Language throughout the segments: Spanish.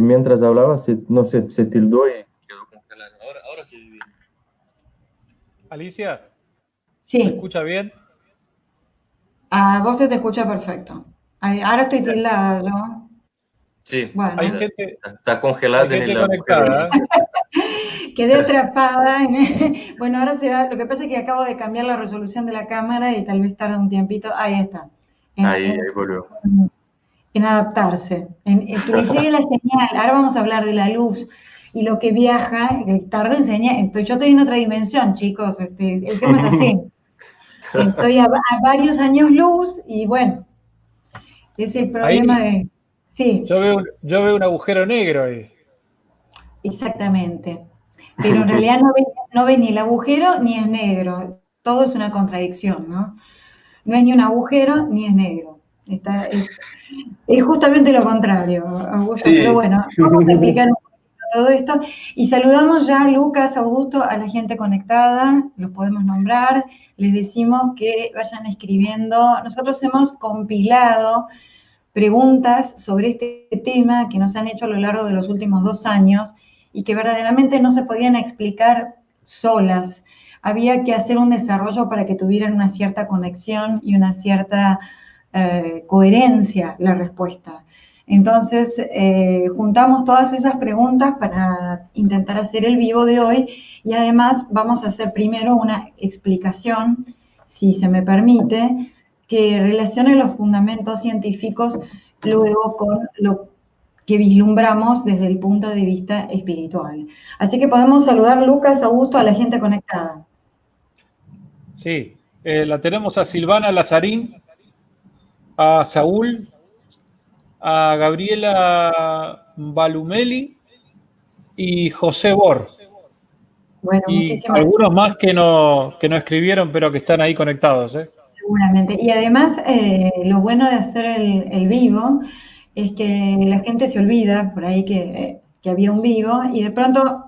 mientras hablaba, no sé, se tildó y quedó congelado. Ahora sí. Alicia, Sí, ¿se escucha bien? a vos se te escucha perfecto. Ahora estoy tildada yo. Sí, Hay Bueno, gente, está hay congelada en gente el agujero. conectada, ¿eh? quedé atrapada. Bueno, ahora se va. Lo que pasa es que acabo de cambiar la resolución de la cámara y tal vez tarde un tiempito. Ahí está. En, Ahí en- volvió. en adaptarse, en que le llegue la señal. Ahora vamos a hablar de la luz y lo que viaja, que tarda en señal. Entonces, yo estoy en otra dimensión, chicos. El tema es así. Estoy a varios años luz y bueno, es el problema Ahí de... Sí, yo veo un agujero negro ahí. exactamente. Pero en realidad no ve ni el agujero ni es negro. Todo es una contradicción, ¿no? No hay ni un agujero ni es negro. Es justamente lo contrario, Augusto. Pero Sí. bueno, vamos a explicar un poquito todo esto. Y saludamos ya a Lucas, Augusto, a la gente conectada. Los podemos nombrar. Les decimos que vayan escribiendo. Nosotros hemos compilado preguntas sobre este tema que nos han hecho a lo largo de los últimos 2 años y que verdaderamente no se podían explicar solas. Había que hacer un desarrollo para que tuvieran una cierta conexión y una cierta coherencia la respuesta. Entonces, juntamos todas esas preguntas para intentar hacer el vivo de hoy y además vamos a hacer primero una explicación, si se me permite, que relacione los fundamentos científicos luego con lo que vislumbramos desde el punto de vista espiritual. Así que podemos saludar, Lucas, Augusto, a la gente conectada. Sí, la tenemos a Silvana Lazarín, a Saúl, a Gabriela Balumeli y José Bor. Bueno, Y muchísimas algunos más que no escribieron, pero que están ahí conectados, ¿eh? seguramente. Y además, lo bueno de hacer el vivo es que la gente se olvida por ahí que había un vivo y de pronto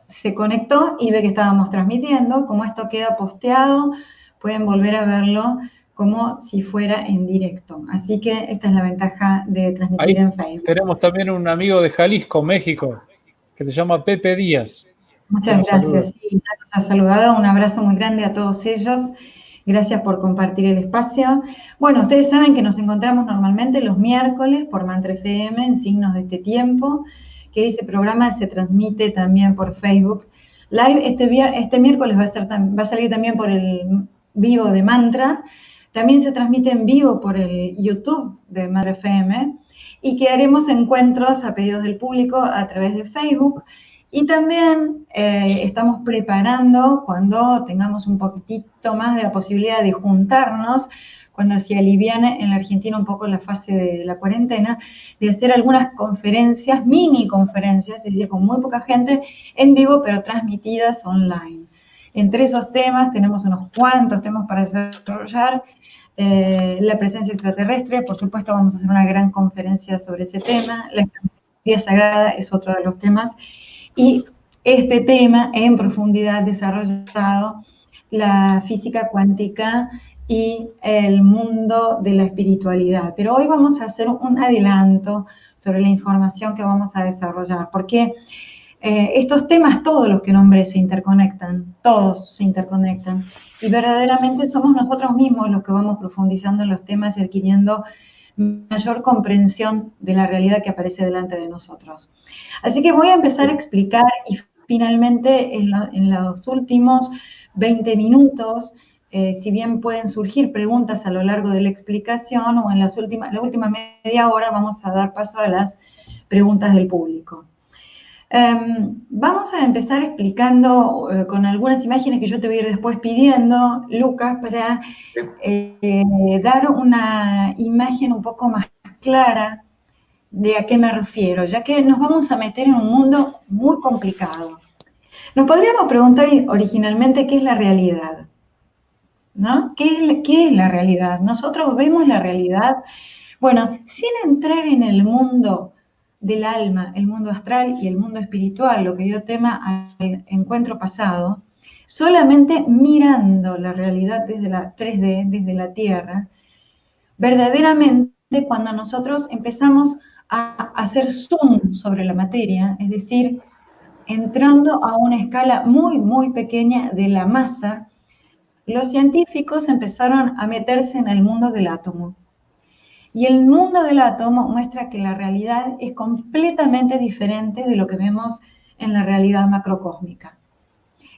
se conectó y ve que estábamos transmitiendo. Como esto queda posteado, pueden volver a verlo como si fuera en directo. Así que esta es la ventaja de transmitir Ahí en Facebook. tenemos también un amigo de Jalisco, México, que se llama Pepe Díaz, que Muchas nos saluda. gracias. Sí, ya nos ha saludado. Un abrazo muy grande a todos ellos. Gracias por compartir el espacio. Bueno, ustedes saben que nos encontramos normalmente los miércoles por Mantra FM en Signos de este Tiempo, que ese programa se transmite también por Facebook Live. Este miércoles va a salir también por el vivo de Mantra. También se transmite en vivo por el YouTube de Mantra FM y que haremos encuentros a pedidos del público a través de Facebook. Y también estamos preparando, cuando tengamos un poquitito más de la posibilidad de juntarnos, cuando se aliviane en la Argentina un poco la fase de la cuarentena, de hacer algunas conferencias, mini conferencias, es decir, con muy poca gente en vivo, pero transmitidas online. Entre esos temas tenemos unos cuantos temas para desarrollar. La presencia extraterrestre, por supuesto vamos a hacer una gran conferencia sobre ese tema. La geometría sagrada es otro de los temas. Y este tema en profundidad desarrollado la física cuántica y el mundo de la espiritualidad. Pero hoy vamos a hacer un adelanto sobre la información que vamos a desarrollar, porque estos temas, todos los que nombré, se interconectan, todos se interconectan, y verdaderamente somos nosotros mismos los que vamos profundizando en los temas y adquiriendo mayor comprensión de la realidad que aparece delante de nosotros. Así que voy a empezar a explicar y finalmente en los últimos 20 minutos, si bien pueden surgir preguntas a lo largo de la explicación o en la última media hora, vamos a dar paso a las preguntas del público. Vamos a empezar explicando con algunas imágenes que yo te voy a ir después pidiendo, Lucas, para dar una imagen un poco más clara de a qué me refiero, ya que nos vamos a meter en un mundo muy complicado. Nos podríamos preguntar originalmente qué es la realidad, ¿no? ¿Qué es la realidad? Nosotros vemos la realidad, bueno, sin entrar en el mundo del alma, el mundo astral y el mundo espiritual, lo que dio tema al encuentro pasado, solamente mirando la realidad desde la 3D, desde la Tierra, verdaderamente cuando nosotros empezamos a hacer zoom sobre la materia, es decir, entrando a una escala muy, muy pequeña de la masa, los científicos empezaron a meterse en el mundo del átomo. Y el mundo del átomo muestra que la realidad es completamente diferente de lo que vemos en la realidad macrocósmica.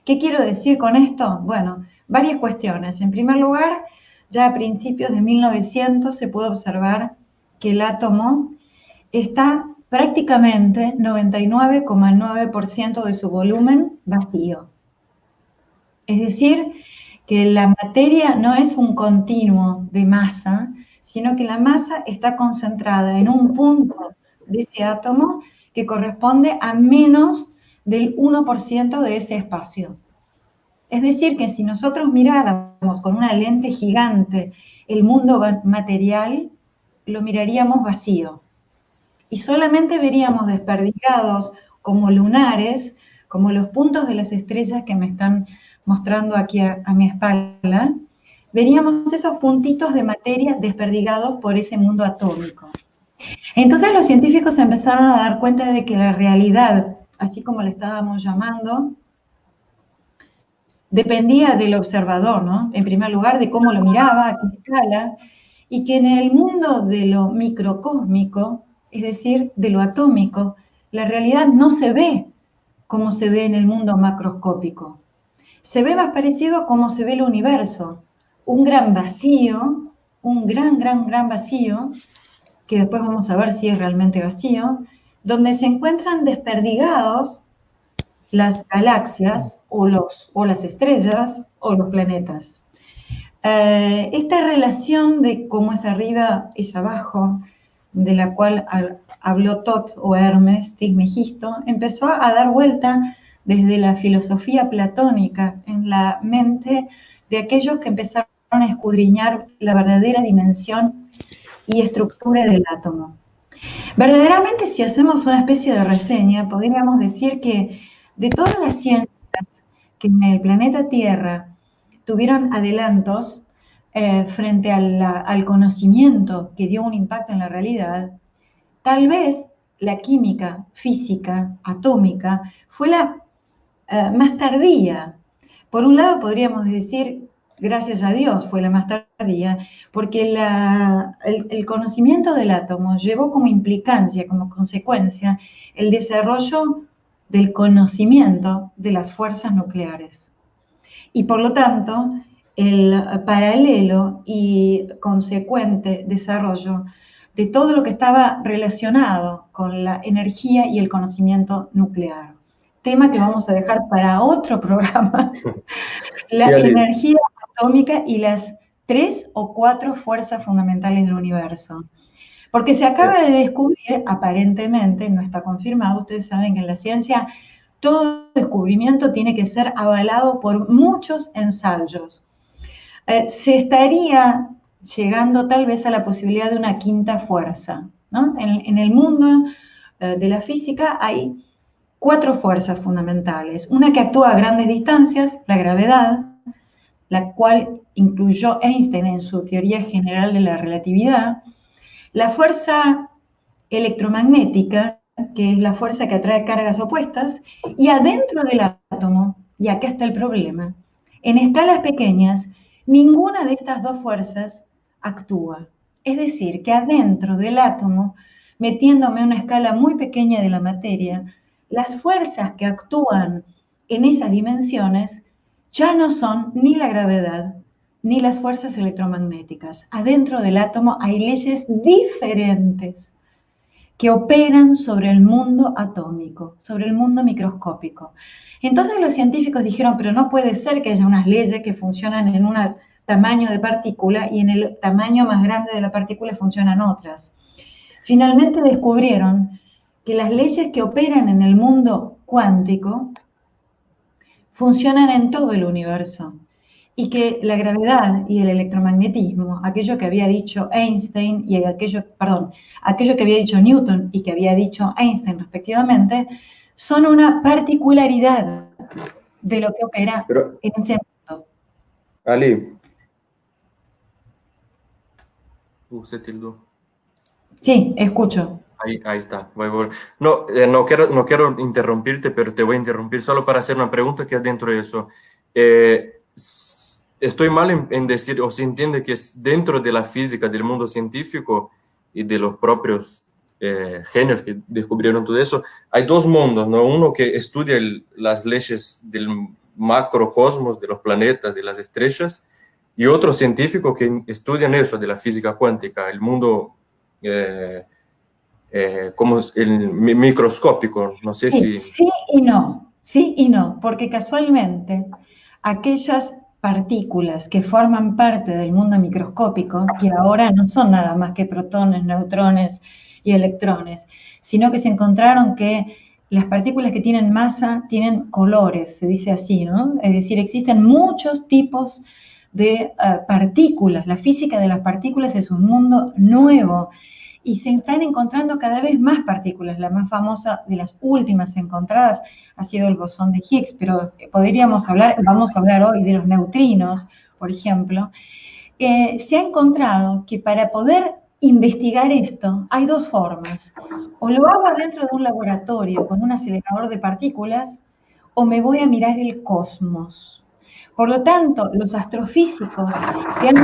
¿Qué quiero decir con esto? Bueno, varias cuestiones. En primer lugar, ya a principios de 1900 se pudo observar que el átomo está prácticamente 99,9% de su volumen vacío. Es decir, que la materia no es un continuo de masa, sino que la masa está concentrada en un punto de ese átomo que corresponde a menos del 1% de ese espacio. Es decir, que si nosotros miráramos con una lente gigante el mundo material, lo miraríamos vacío. Y solamente veríamos desperdigados como lunares, como los puntos de las estrellas que me están mostrando aquí a mi espalda, veríamos esos puntitos de materia desperdigados por ese mundo atómico. Entonces los científicos empezaron a dar cuenta de que la realidad, así como la estábamos llamando, dependía del observador, ¿no? En primer lugar, de cómo lo miraba, a qué escala, y que en el mundo de lo microcósmico, es decir, de lo atómico, la realidad no se ve como se ve en el mundo macroscópico. Se ve más parecido a cómo se ve el universo, un gran vacío, un gran vacío, que después vamos a ver si es realmente vacío, donde se encuentran desperdigados las galaxias o las estrellas o los planetas. Esta relación de cómo es arriba es abajo, de la cual habló Thoth o Hermes Trismegisto, empezó a dar vuelta desde la filosofía platónica en la mente de aquellos que empezaron a escudriñar la verdadera dimensión y estructura del átomo. Verdaderamente, si hacemos una especie de reseña, podríamos decir que de todas las ciencias que en el planeta Tierra tuvieron adelantos frente al conocimiento que dio un impacto en la realidad, tal vez la química, física, atómica, fue la más tardía. Por un lado podríamos decir, gracias a Dios fue la más tardía, porque el conocimiento del átomo llevó como implicancia, como consecuencia, el desarrollo del conocimiento de las fuerzas nucleares. Y por lo tanto, el paralelo y consecuente desarrollo de todo lo que estaba relacionado con la energía y el conocimiento nuclear. Tema que vamos a dejar para otro programa. La energía atómica y las 3 o 4 fuerzas fundamentales del universo. Porque se acaba de descubrir, aparentemente, no está confirmado, ustedes saben que en la ciencia todo descubrimiento tiene que ser avalado por muchos ensayos. Se estaría llegando tal vez a la posibilidad de una quinta fuerza, ¿no? En el mundo de la física hay 4 fuerzas fundamentales. Una que actúa a grandes distancias, la gravedad, la cual incluyó Einstein en su teoría general de la relatividad. La fuerza electromagnética, que es la fuerza que atrae cargas opuestas, y adentro del átomo, y acá está el problema, en escalas pequeñas, ninguna de estas dos fuerzas actúa. Es decir, que adentro del átomo, metiéndome en una escala muy pequeña de la materia, las fuerzas que actúan en esas dimensiones ya no son ni la gravedad ni las fuerzas electromagnéticas. Adentro del átomo hay leyes diferentes que operan sobre el mundo atómico, sobre el mundo microscópico. Entonces los científicos dijeron, pero no puede ser que haya unas leyes que funcionan en un tamaño de partícula y en el tamaño más grande de la partícula funcionan otras. Finalmente descubrieron que las leyes que operan en el mundo cuántico funcionan en todo el universo y que la gravedad y el electromagnetismo, aquello que había dicho Einstein y aquello que había dicho Newton y que había dicho Einstein respectivamente, son una particularidad de lo que opera en ese mundo. Ali. Se tildó. Sí, escucho. Ahí está. No, no quiero interrumpirte, pero te voy a interrumpir solo para hacer una pregunta que es dentro de eso. Estoy mal en decir, o se entiende que es dentro de la física, del mundo científico y de los propios genios que descubrieron todo eso, hay dos mundos, ¿no? Uno que estudia las leyes del macrocosmos, de los planetas, de las estrellas, y otro científico que estudian eso, de la física cuántica, el mundo... como el microscópico, no sé Sí, si... sí y no, porque casualmente aquellas partículas que forman parte del mundo microscópico, que ahora no son nada más que protones, neutrones y electrones, sino que se encontraron que las partículas que tienen masa tienen colores, se dice así, ¿no? Es decir, existen muchos tipos de partículas. La física de las partículas es un mundo nuevo y se están encontrando cada vez más partículas. La más famosa de las últimas encontradas ha sido el bosón de Higgs, pero vamos a hablar hoy de los neutrinos, por ejemplo. Se ha encontrado que para poder investigar esto hay dos formas. O lo hago dentro de un laboratorio con un acelerador de partículas, o me voy a mirar el cosmos. Por lo tanto, los astrofísicos que han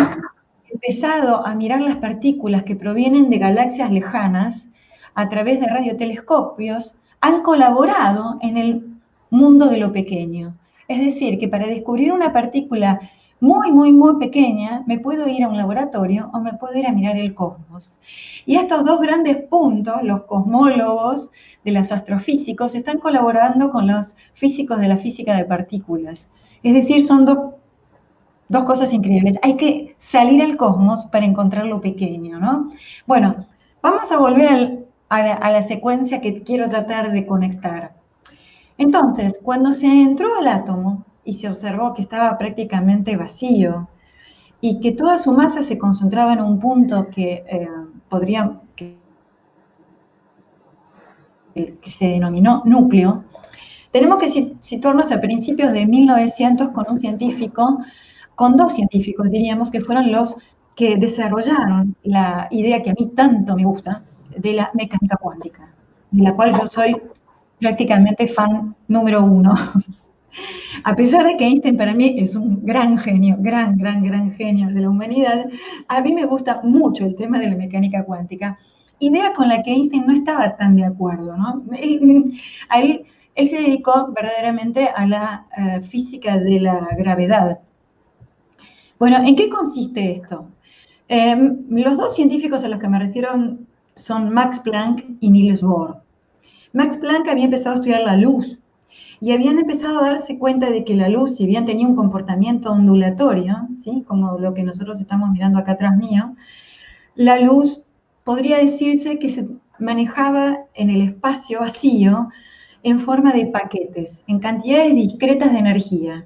empezado a mirar las partículas que provienen de galaxias lejanas a través de radiotelescopios han colaborado en el mundo de lo pequeño. Es decir, que para descubrir una partícula muy pequeña, me puedo ir a un laboratorio o me puedo ir a mirar el cosmos. Y estos dos grandes puntos, los cosmólogos de los astrofísicos, están colaborando con los físicos de la física de partículas. Es decir, son dos cosas increíbles. Hay que salir al cosmos para encontrar lo pequeño, ¿no? Bueno, vamos a volver a la secuencia que quiero tratar de conectar. Entonces, cuando se entró al átomo y se observó que estaba prácticamente vacío y que toda su masa se concentraba en un punto que se denominó núcleo, tenemos que situarnos a principios de 1900 con dos científicos, diríamos, que fueron los que desarrollaron la idea que a mí tanto me gusta de la mecánica cuántica, de la cual yo soy prácticamente fan número uno. A pesar de que Einstein para mí es un gran genio, gran genio de la humanidad, a mí me gusta mucho el tema de la mecánica cuántica, idea con la que Einstein no estaba tan de acuerdo, ¿no? Él se dedicó verdaderamente a la física de la gravedad. Bueno, ¿en qué consiste esto? Los dos científicos a los que me refiero son Max Planck y Niels Bohr. Max Planck había empezado a estudiar la luz y habían empezado a darse cuenta de que la luz, si bien tenía un comportamiento ondulatorio, ¿sí? Como lo que nosotros estamos mirando acá atrás mío, la luz podría decirse que se manejaba en el espacio vacío en forma de paquetes, en cantidades discretas de energía.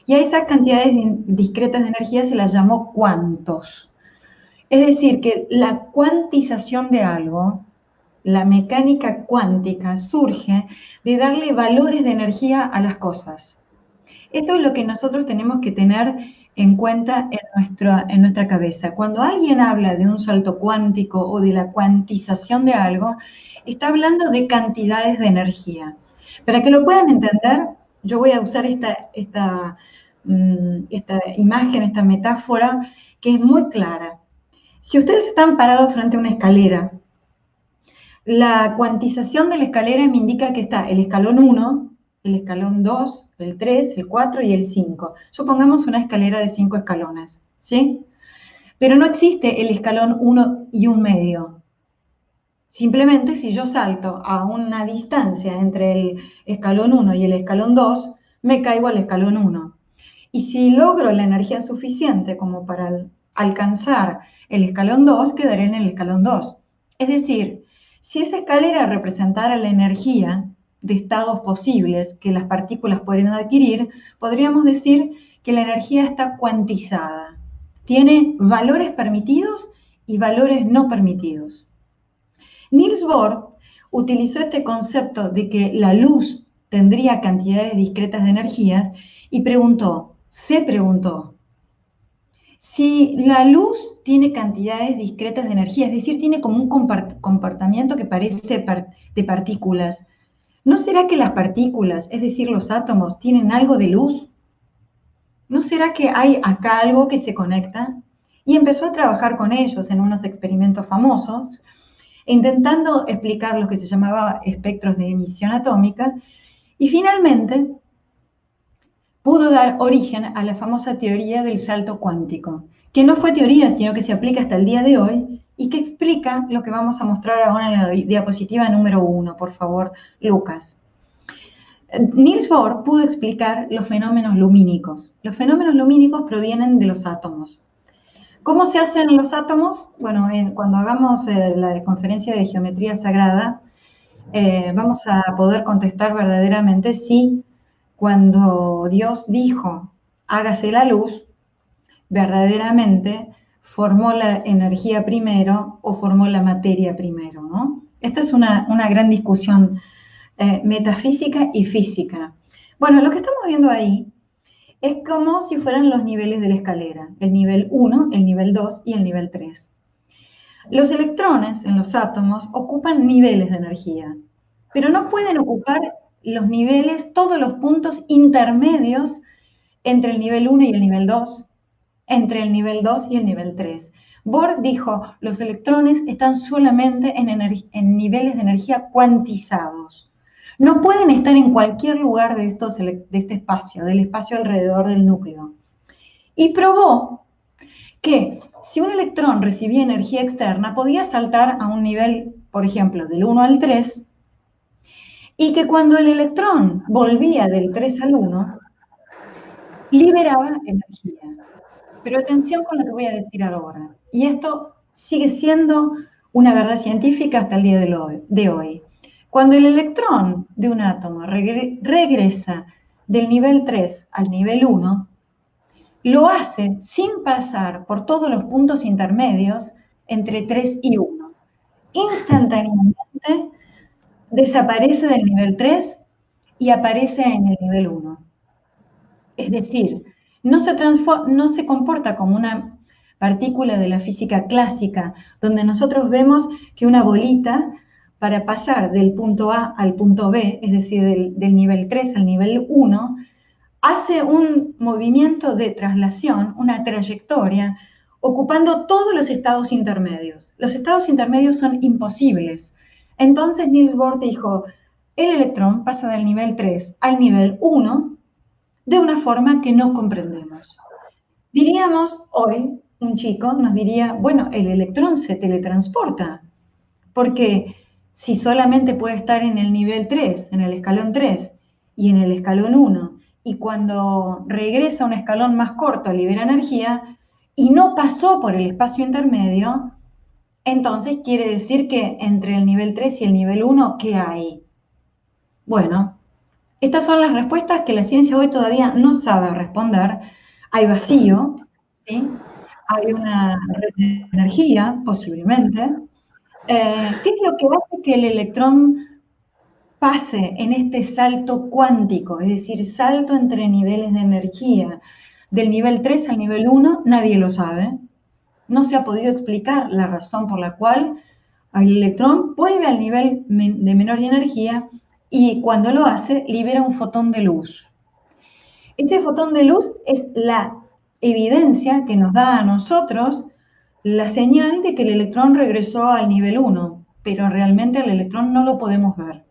Y a esas cantidades discretas de energía se las llamó cuantos. Es decir, que la cuantización de algo, la mecánica cuántica, surge de darle valores de energía a las cosas. Esto es lo que nosotros tenemos que tener en cuenta en nuestra cabeza. Cuando alguien habla de un salto cuántico o de la cuantización de algo, está hablando de cantidades de energía. Para que lo puedan entender, yo voy a usar esta imagen, esta metáfora, que es muy clara. Si ustedes están parados frente a una escalera, la cuantización de la escalera me indica que está el escalón 1, el escalón 2, el 3, el 4 y el 5. Supongamos una escalera de 5 escalones, ¿sí? Pero no existe el escalón 1 y un medio. Simplemente si yo salto a una distancia entre el escalón 1 y el escalón 2, me caigo al escalón 1. Y si logro la energía suficiente como para alcanzar el escalón 2, quedaré en el escalón 2. Es decir, si esa escalera representara la energía de estados posibles que las partículas pueden adquirir, podríamos decir que la energía está cuantizada. Tiene valores permitidos y valores no permitidos. Niels Bohr utilizó este concepto de que la luz tendría cantidades discretas de energías y se preguntó, Si la luz tiene cantidades discretas de energía, es decir, tiene como un comportamiento que parece de partículas, ¿no será que las partículas, es decir, los átomos, tienen algo de luz? ¿No será que hay acá algo que se conecta? Y empezó a trabajar con ellos en unos experimentos famosos, intentando explicar lo que se llamaba espectros de emisión atómica, y finalmente pudo dar origen a la famosa teoría del salto cuántico, que no fue teoría, sino que se aplica hasta el día de hoy y que explica lo que vamos a mostrar ahora en la diapositiva número 1, por favor, Lucas. Niels Bohr pudo explicar los fenómenos lumínicos. Los fenómenos lumínicos provienen de los átomos. ¿Cómo se hacen los átomos? Bueno, cuando hagamos la conferencia de geometría sagrada, vamos a poder contestar verdaderamente si cuando Dios dijo, hágase la luz, verdaderamente formó la energía primero o formó la materia primero, ¿no? Esta es una gran discusión metafísica y física. Bueno, lo que estamos viendo ahí es como si fueran los niveles de la escalera, el nivel 1, el nivel 2 y el nivel 3. Los electrones en los átomos ocupan niveles de energía, pero no pueden ocupar los niveles, todos los puntos intermedios entre el nivel 1 y el nivel 2, entre el nivel 2 y el nivel 3. Bohr dijo, los electrones están solamente en niveles de energía cuantizados. No pueden estar en cualquier lugar de este espacio, del espacio alrededor del núcleo. Y probó que si un electrón recibía energía externa, podía saltar a un nivel, por ejemplo, del 1 al 3, y que cuando el electrón volvía del 3 al 1, liberaba energía. Pero atención con lo que voy a decir ahora. Y esto sigue siendo una verdad científica hasta el día de hoy. Cuando el electrón de un átomo regresa del nivel 3 al nivel 1, lo hace sin pasar por todos los puntos intermedios entre 3 y 1. Instantáneamente desaparece del nivel 3 y aparece en el nivel 1. Es decir, no se comporta como una partícula de la física clásica, donde nosotros vemos que una bolita, para pasar del punto A al punto B, es decir, del nivel 3 al nivel 1, hace un movimiento de traslación, una trayectoria, ocupando todos los estados intermedios. Los estados intermedios son imposibles. Entonces Niels Bohr dijo, el electrón pasa del nivel 3 al nivel 1 de una forma que no comprendemos. Diríamos hoy, un chico nos diría, bueno, el electrón se teletransporta, porque si solamente puede estar en el nivel 3, en el escalón 3 y en el escalón 1, y cuando regresa a un escalón más corto libera energía y no pasó por el espacio intermedio, entonces quiere decir que entre el nivel 3 y el nivel 1, ¿qué hay? Bueno, estas son las respuestas que la ciencia hoy todavía no sabe responder. Hay vacío, ¿sí? Hay una red de energía, posiblemente. ¿Qué es lo que hace que el electrón pase en este salto cuántico? Es decir, salto entre niveles de energía. Del nivel 3 al nivel 1, nadie lo sabe. No se ha podido explicar la razón por la cual el electrón vuelve al nivel de menor energía y cuando lo hace, libera un fotón de luz. Ese fotón de luz es la evidencia que nos da a nosotros la señal de que el electrón regresó al nivel 1, pero realmente el electrón no lo podemos ver.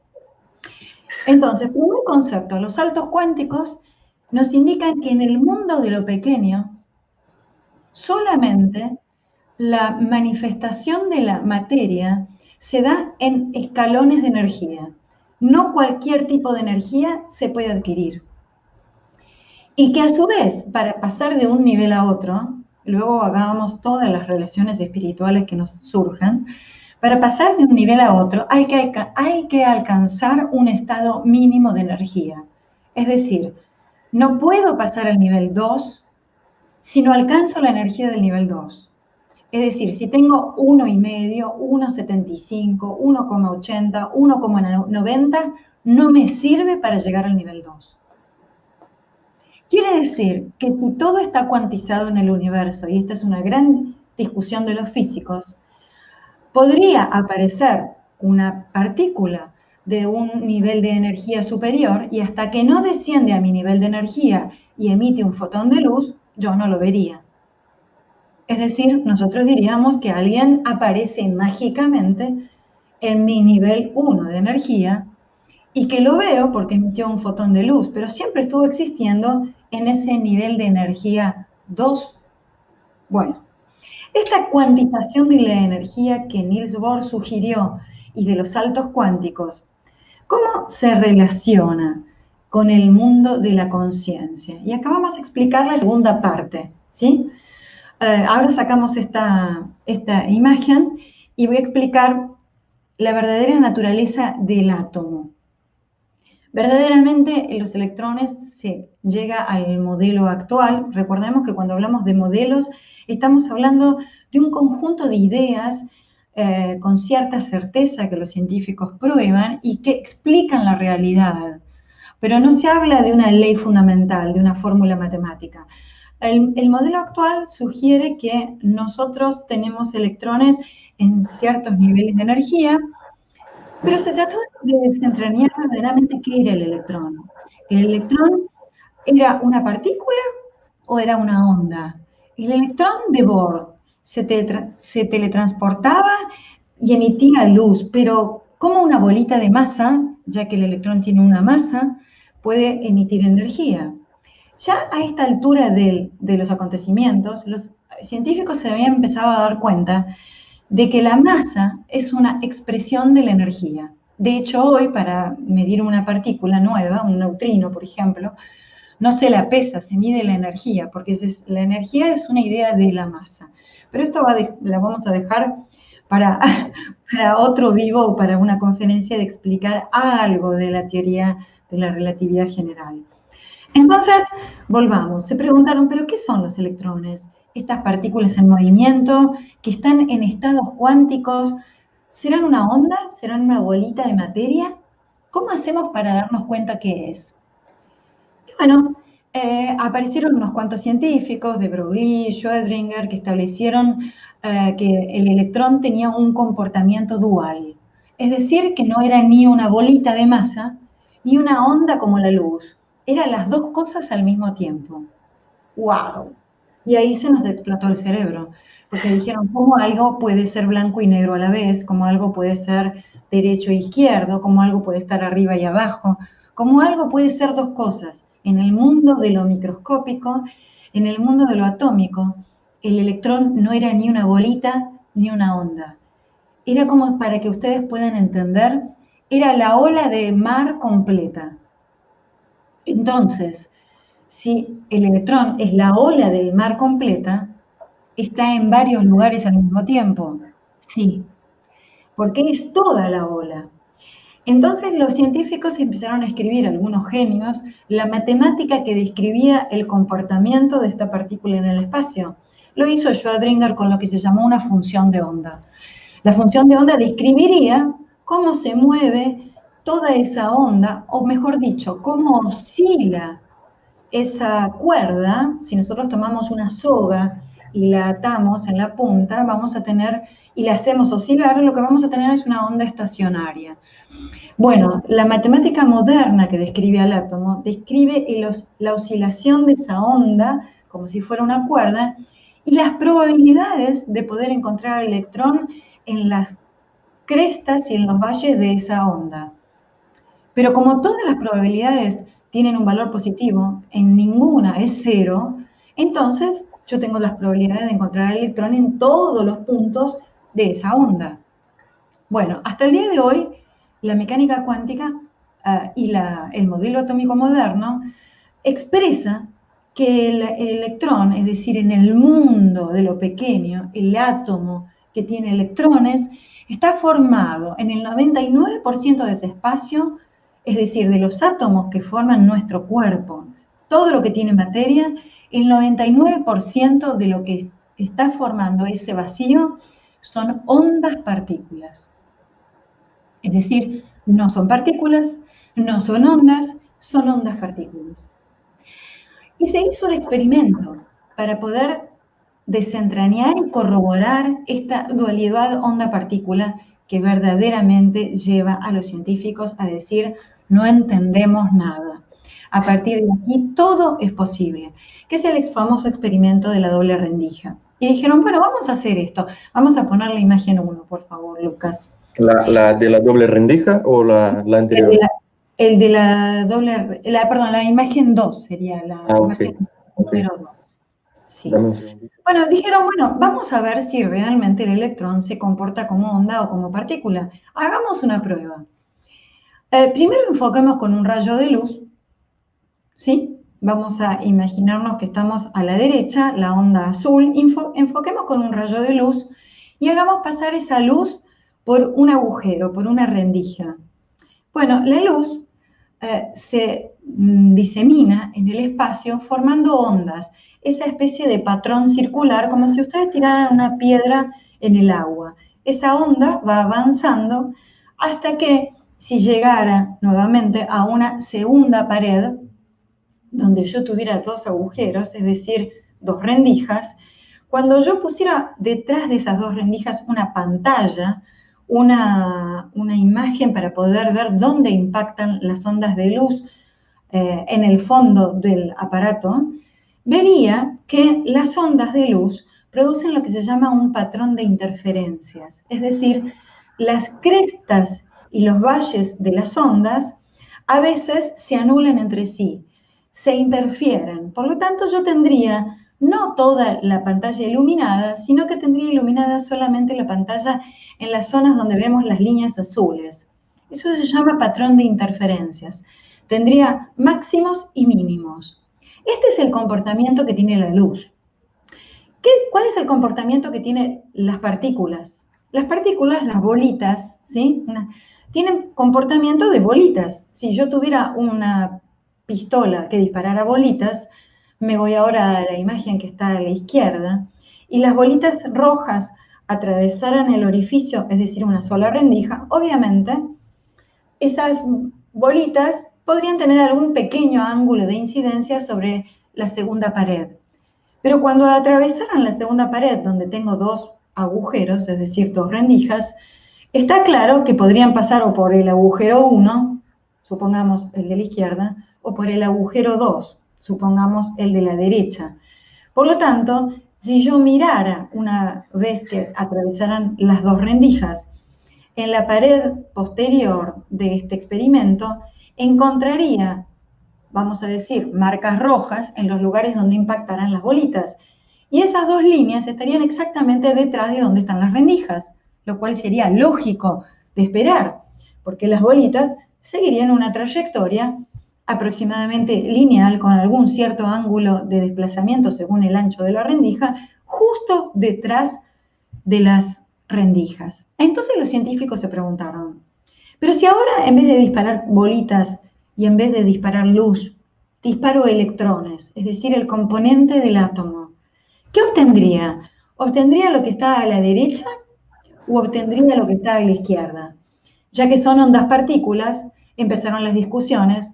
Entonces, primer concepto, los saltos cuánticos nos indican que en el mundo de lo pequeño, solamente la manifestación de la materia se da en escalones de energía. No cualquier tipo de energía se puede adquirir. Y que a su vez, para pasar de un nivel a otro, luego hagamos todas las relaciones espirituales que nos surjan, para pasar de un nivel a otro hay que alcanzar un estado mínimo de energía. Es decir, no puedo pasar al nivel 2 si no alcanzo la energía del nivel 2. Es decir, si tengo 1,5, 1,75, 1,80, 1,90, no me sirve para llegar al nivel 2. Quiere decir que si todo está cuantizado en el universo, y esta es una gran discusión de los físicos, podría aparecer una partícula de un nivel de energía superior y hasta que no desciende a mi nivel de energía y emite un fotón de luz, yo no lo vería. Es decir, nosotros diríamos que alguien aparece mágicamente en mi nivel 1 de energía y que lo veo porque emitió un fotón de luz, pero siempre estuvo existiendo en ese nivel de energía 2. Bueno, esta cuantización de la energía que Niels Bohr sugirió y de los saltos cuánticos, ¿cómo se relaciona con el mundo de la conciencia? Y acá vamos a explicar la segunda parte, ¿sí? Ahora sacamos esta imagen y voy a explicar la verdadera naturaleza del átomo. Verdaderamente los electrones se llega al modelo actual. Recordemos que cuando hablamos de modelos estamos hablando de un conjunto de ideas con cierta certeza que los científicos prueban y que explican la realidad. Pero no se habla de una ley fundamental, de una fórmula matemática. El modelo actual sugiere que nosotros tenemos electrones en ciertos niveles de energía, pero se trató de desentrañar verdaderamente qué era el electrón. ¿El electrón era una partícula o era una onda? El electrón de Bohr se teletransportaba y emitía luz, pero como una bolita de masa, ya que el electrón tiene una masa, puede emitir energía. Ya a esta altura de los acontecimientos, los científicos se habían empezado a dar cuenta de que la masa es una expresión de la energía. De hecho, hoy para medir una partícula nueva, un neutrino, por ejemplo, no se la pesa, se mide la energía, porque la energía es una idea de la masa. Pero esto la vamos a dejar para otro vivo o para una conferencia de explicar algo de la teoría de la relatividad general. Entonces, volvamos. Se preguntaron, ¿pero qué son los electrones? Estas partículas en movimiento, que están en estados cuánticos, ¿serán una onda? ¿Serán una bolita de materia? ¿Cómo hacemos para darnos cuenta qué es? Y bueno, aparecieron unos cuantos científicos, de Broglie, Schrödinger, que establecieron que el electrón tenía un comportamiento dual. Es decir, que no era ni una bolita de masa, ni una onda como la luz. Eran las dos cosas al mismo tiempo. ¡Wow! Y ahí se nos explotó el cerebro, porque dijeron, ¿cómo algo puede ser blanco y negro a la vez? ¿Cómo algo puede ser derecho e izquierdo? ¿Cómo algo puede estar arriba y abajo? ¿Cómo algo puede ser dos cosas? En el mundo de lo microscópico, en el mundo de lo atómico, el electrón no era ni una bolita ni una onda. Era como, para que ustedes puedan entender, era la ola de mar completa. Entonces, si el electrón es la ola del mar completa, ¿está en varios lugares al mismo tiempo? Sí, porque es toda la ola. Entonces los científicos empezaron a escribir, algunos genios, la matemática que describía el comportamiento de esta partícula en el espacio. Lo hizo Schrödinger con lo que se llamó una función de onda. La función de onda describiría cómo se mueve toda esa onda, o mejor dicho, cómo oscila esa cuerda. Si nosotros tomamos una soga y la atamos en la punta, vamos a tener, y la hacemos oscilar, lo que vamos a tener es una onda estacionaria. Bueno, la matemática moderna que describe al átomo describe la oscilación de esa onda, como si fuera una cuerda, y las probabilidades de poder encontrar al electrón en las crestas y en los valles de esa onda. Pero como todas las probabilidades tienen un valor positivo, en ninguna es cero, entonces yo tengo las probabilidades de encontrar el electrón en todos los puntos de esa onda. Bueno, hasta el día de hoy, la mecánica cuántica y el modelo atómico moderno expresa que el electrón, es decir, en el mundo de lo pequeño, el átomo que tiene electrones, está formado en el 99% de ese espacio, es decir, de los átomos que forman nuestro cuerpo, todo lo que tiene materia, el 99% de lo que está formando ese vacío son ondas partículas. Es decir, no son partículas, no son ondas partículas. Y se hizo el experimento para poder desentrañar y corroborar esta dualidad onda-partícula que verdaderamente lleva a los científicos a decir no entendemos nada. A partir de aquí todo es posible, que es el famoso experimento de la doble rendija. Y dijeron, bueno, vamos a hacer esto. Vamos a poner la imagen 1, por favor, Lucas. ¿La de la doble rendija o la anterior? La imagen 2 sería la imagen número 2. Sí. Bueno, dijeron, bueno, vamos a ver si realmente el electrón se comporta como onda o como partícula. Hagamos una prueba. Primero enfoquemos con un rayo de luz, ¿sí? Vamos a imaginarnos que estamos a la derecha, la onda azul. Enfoquemos con un rayo de luz y hagamos pasar esa luz por un agujero, por una rendija. Bueno, la luz se disemina en el espacio formando ondas, esa especie de patrón circular, como si ustedes tiraran una piedra en el agua. Esa onda va avanzando hasta que, si llegara nuevamente a una segunda pared, donde yo tuviera dos agujeros, es decir, dos rendijas, cuando yo pusiera detrás de esas dos rendijas una pantalla, una imagen para poder ver dónde impactan las ondas de luz en el fondo del aparato, vería que las ondas de luz producen lo que se llama un patrón de interferencias, es decir, las crestas y los valles de las ondas a veces se anulan entre sí, se interfieren. Por lo tanto, yo tendría no toda la pantalla iluminada, sino que tendría iluminada solamente la pantalla en las zonas donde vemos las líneas azules. Eso se llama patrón de interferencias. Tendría máximos y mínimos. Este es el comportamiento que tiene la luz. ¿Cuál es el comportamiento que tienen las partículas? Las partículas, las bolitas, ¿sí? Tienen comportamiento de bolitas. Si yo tuviera una pistola que disparara bolitas, me voy ahora a la imagen que está a la izquierda, y las bolitas rojas atravesaran el orificio, es decir, una sola rendija, obviamente, esas bolitas podrían tener algún pequeño ángulo de incidencia sobre la segunda pared. Pero cuando atravesaran la segunda pared, donde tengo dos agujeros, es decir, dos rendijas, está claro que podrían pasar o por el agujero 1, supongamos el de la izquierda, o por el agujero 2, supongamos el de la derecha. Por lo tanto, si yo mirara una vez que atravesaran las dos rendijas en la pared posterior de este experimento, encontraría, vamos a decir, marcas rojas en los lugares donde impactarán las bolitas. Y esas dos líneas estarían exactamente detrás de donde están las rendijas, lo cual sería lógico de esperar, porque las bolitas seguirían una trayectoria aproximadamente lineal con algún cierto ángulo de desplazamiento según el ancho de la rendija, justo detrás de las rendijas. Entonces los científicos se preguntaron, pero si ahora en vez de disparar bolitas y en vez de disparar luz, disparo electrones, es decir, el componente del átomo, ¿qué obtendría? ¿Obtendría lo que está a la derecha o obtendría lo que está a la izquierda? Ya que son ondas partículas, empezaron las discusiones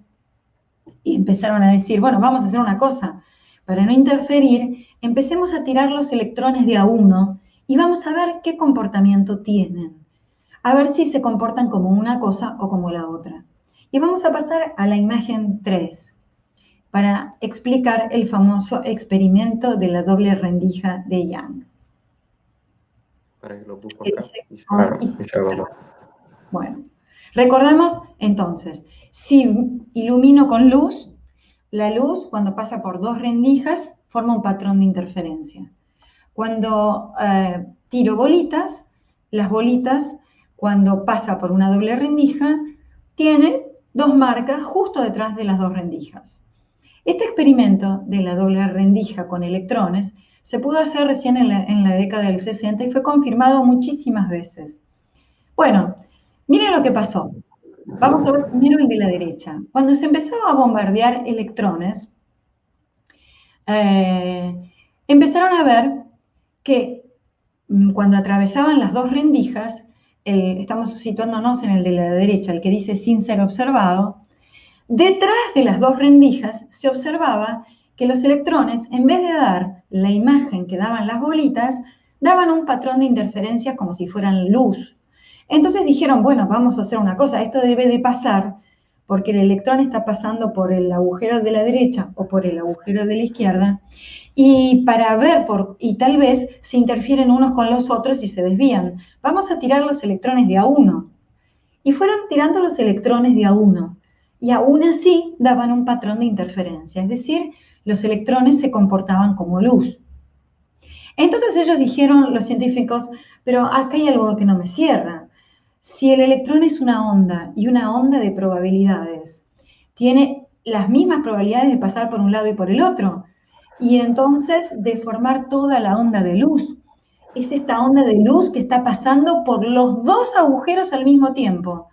y empezaron a decir, bueno, vamos a hacer una cosa, para no interferir, empecemos a tirar los electrones de a uno y vamos a ver qué comportamiento tienen, a ver si se comportan como una cosa o como la otra. Y vamos a pasar a la imagen 3 para explicar el famoso experimento de la doble rendija de Young. Para que lo busco acá. Bueno, recordemos entonces, si ilumino con luz, la luz cuando pasa por dos rendijas forma un patrón de interferencia. Cuando tiro bolitas, las bolitas cuando pasa por una doble rendija tienen dos marcas justo detrás de las dos rendijas. Este experimento de la doble rendija con electrones se pudo hacer recién en la década del 60 y fue confirmado muchísimas veces. Bueno, miren lo que pasó. Vamos a ver primero el de la derecha. Cuando se empezaba a bombardear electrones, empezaron a ver que cuando atravesaban las dos rendijas, estamos situándonos en el de la derecha, el que dice sin ser observado, detrás de las dos rendijas se observaba que los electrones, en vez de dar la imagen que daban las bolitas, daban un patrón de interferencia como si fueran luz. Entonces dijeron, bueno, vamos a hacer una cosa, esto debe de pasar porque el electrón está pasando por el agujero de la derecha o por el agujero de la izquierda, y para ver, y tal vez se interfieren unos con los otros y se desvían. Vamos a tirar los electrones de a uno. Y fueron tirando los electrones de a uno. Y aún así daban un patrón de interferencia, es decir, los electrones se comportaban como luz. Entonces ellos dijeron, los científicos, pero acá hay algo que no me cierra. Si el electrón es una onda y una onda de probabilidades, tiene las mismas probabilidades de pasar por un lado y por el otro, y entonces de formar toda la onda de luz. Es esta onda de luz que está pasando por los dos agujeros al mismo tiempo.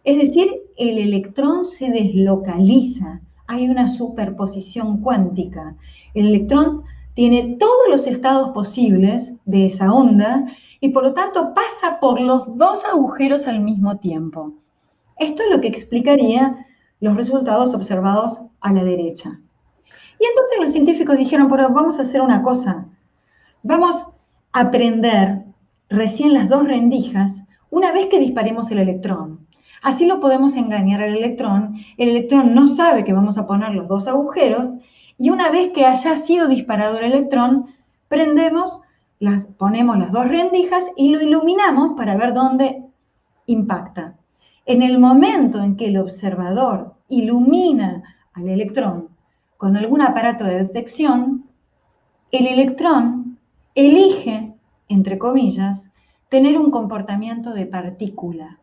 Es decir, el electrón se deslocaliza, hay una superposición cuántica. El electrón tiene todos los estados posibles de esa onda y por lo tanto pasa por los dos agujeros al mismo tiempo. Esto es lo que explicaría los resultados observados a la derecha. Y entonces los científicos dijeron, pero vamos a hacer una cosa, vamos a prender recién las dos rendijas una vez que disparemos el electrón. Así lo podemos engañar al electrón. El electrón no sabe que vamos a poner los dos agujeros y una vez que haya sido disparado el electrón, ponemos las dos rendijas y lo iluminamos para ver dónde impacta. En el momento en que el observador ilumina al electrón con algún aparato de detección, el electrón elige, entre comillas, tener un comportamiento de partícula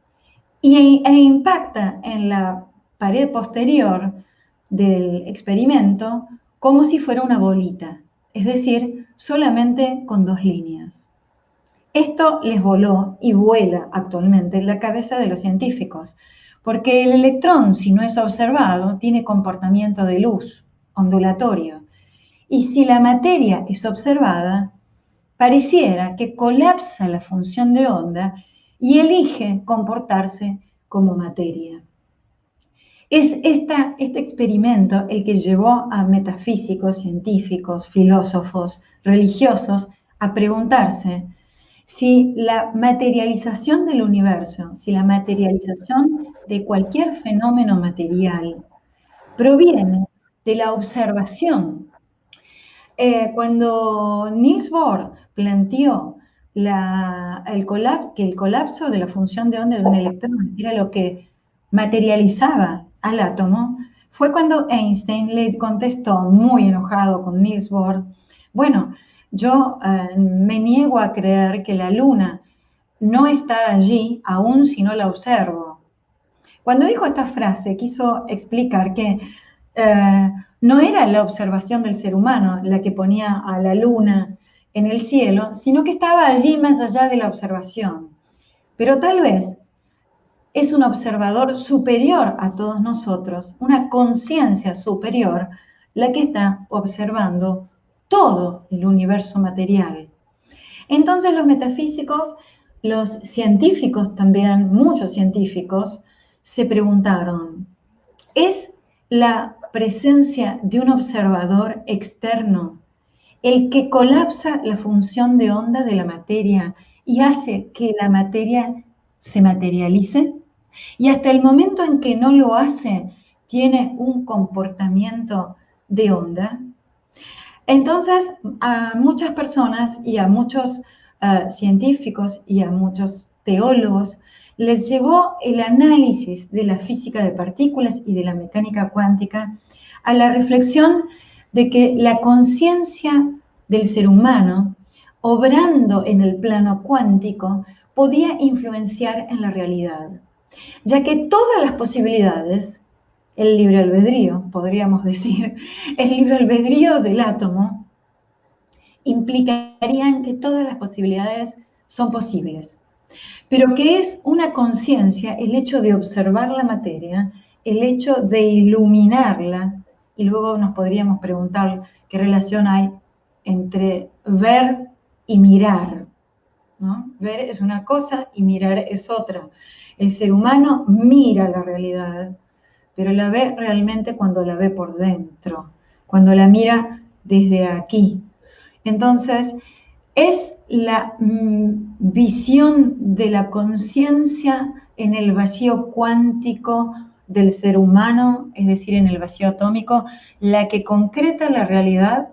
e impacta en la pared posterior del experimento como si fuera una bolita, es decir, solamente con dos líneas. Esto les voló y vuela actualmente en la cabeza de los científicos, porque el electrón, si no es observado, tiene comportamiento de luz, ondulatorio. Y si la materia es observada, pareciera que colapsa la función de onda y elige comportarse como materia. Es este experimento el que llevó a metafísicos, científicos, filósofos, religiosos a preguntarse si la materialización del universo, si la materialización de cualquier fenómeno material proviene de la observación. Cuando Niels Bohr planteó que el colapso de la función de onda de un electrón era lo que materializaba al átomo, fue cuando Einstein le contestó, muy enojado con Niels Bohr, bueno, yo me niego a creer que la luna no está allí aún si no la observo. Cuando dijo esta frase, quiso explicar que no era la observación del ser humano la que ponía a la luna en el cielo, sino que estaba allí más allá de la observación. Pero tal vez es un observador superior a todos nosotros, una conciencia superior, la que está observando todo el universo material. Entonces los metafísicos, los científicos también, muchos científicos, se preguntaron, ¿es la presencia de un observador externo el que colapsa la función de onda de la materia y hace que la materia se materialice? Y hasta el momento en que no lo hace, tiene un comportamiento de onda. Entonces, a muchas personas y a muchos científicos y a muchos teólogos les llevó el análisis de la física de partículas y de la mecánica cuántica a la reflexión de que la conciencia del ser humano, obrando en el plano cuántico, podía influenciar en la realidad, ya que todas las posibilidades, el libre albedrío, podríamos decir, el libre albedrío del átomo, implicarían que todas las posibilidades son posibles, pero que es una conciencia el hecho de observar la materia, el hecho de iluminarla, y luego nos podríamos preguntar qué relación hay entre ver y mirar, ¿no? Ver es una cosa y mirar es otra. El ser humano mira la realidad, pero la ve realmente cuando la ve por dentro, cuando la mira desde aquí. Entonces, es la visión de la conciencia en el vacío cuántico del ser humano, es decir, en el vacío atómico, la que concreta la realidad.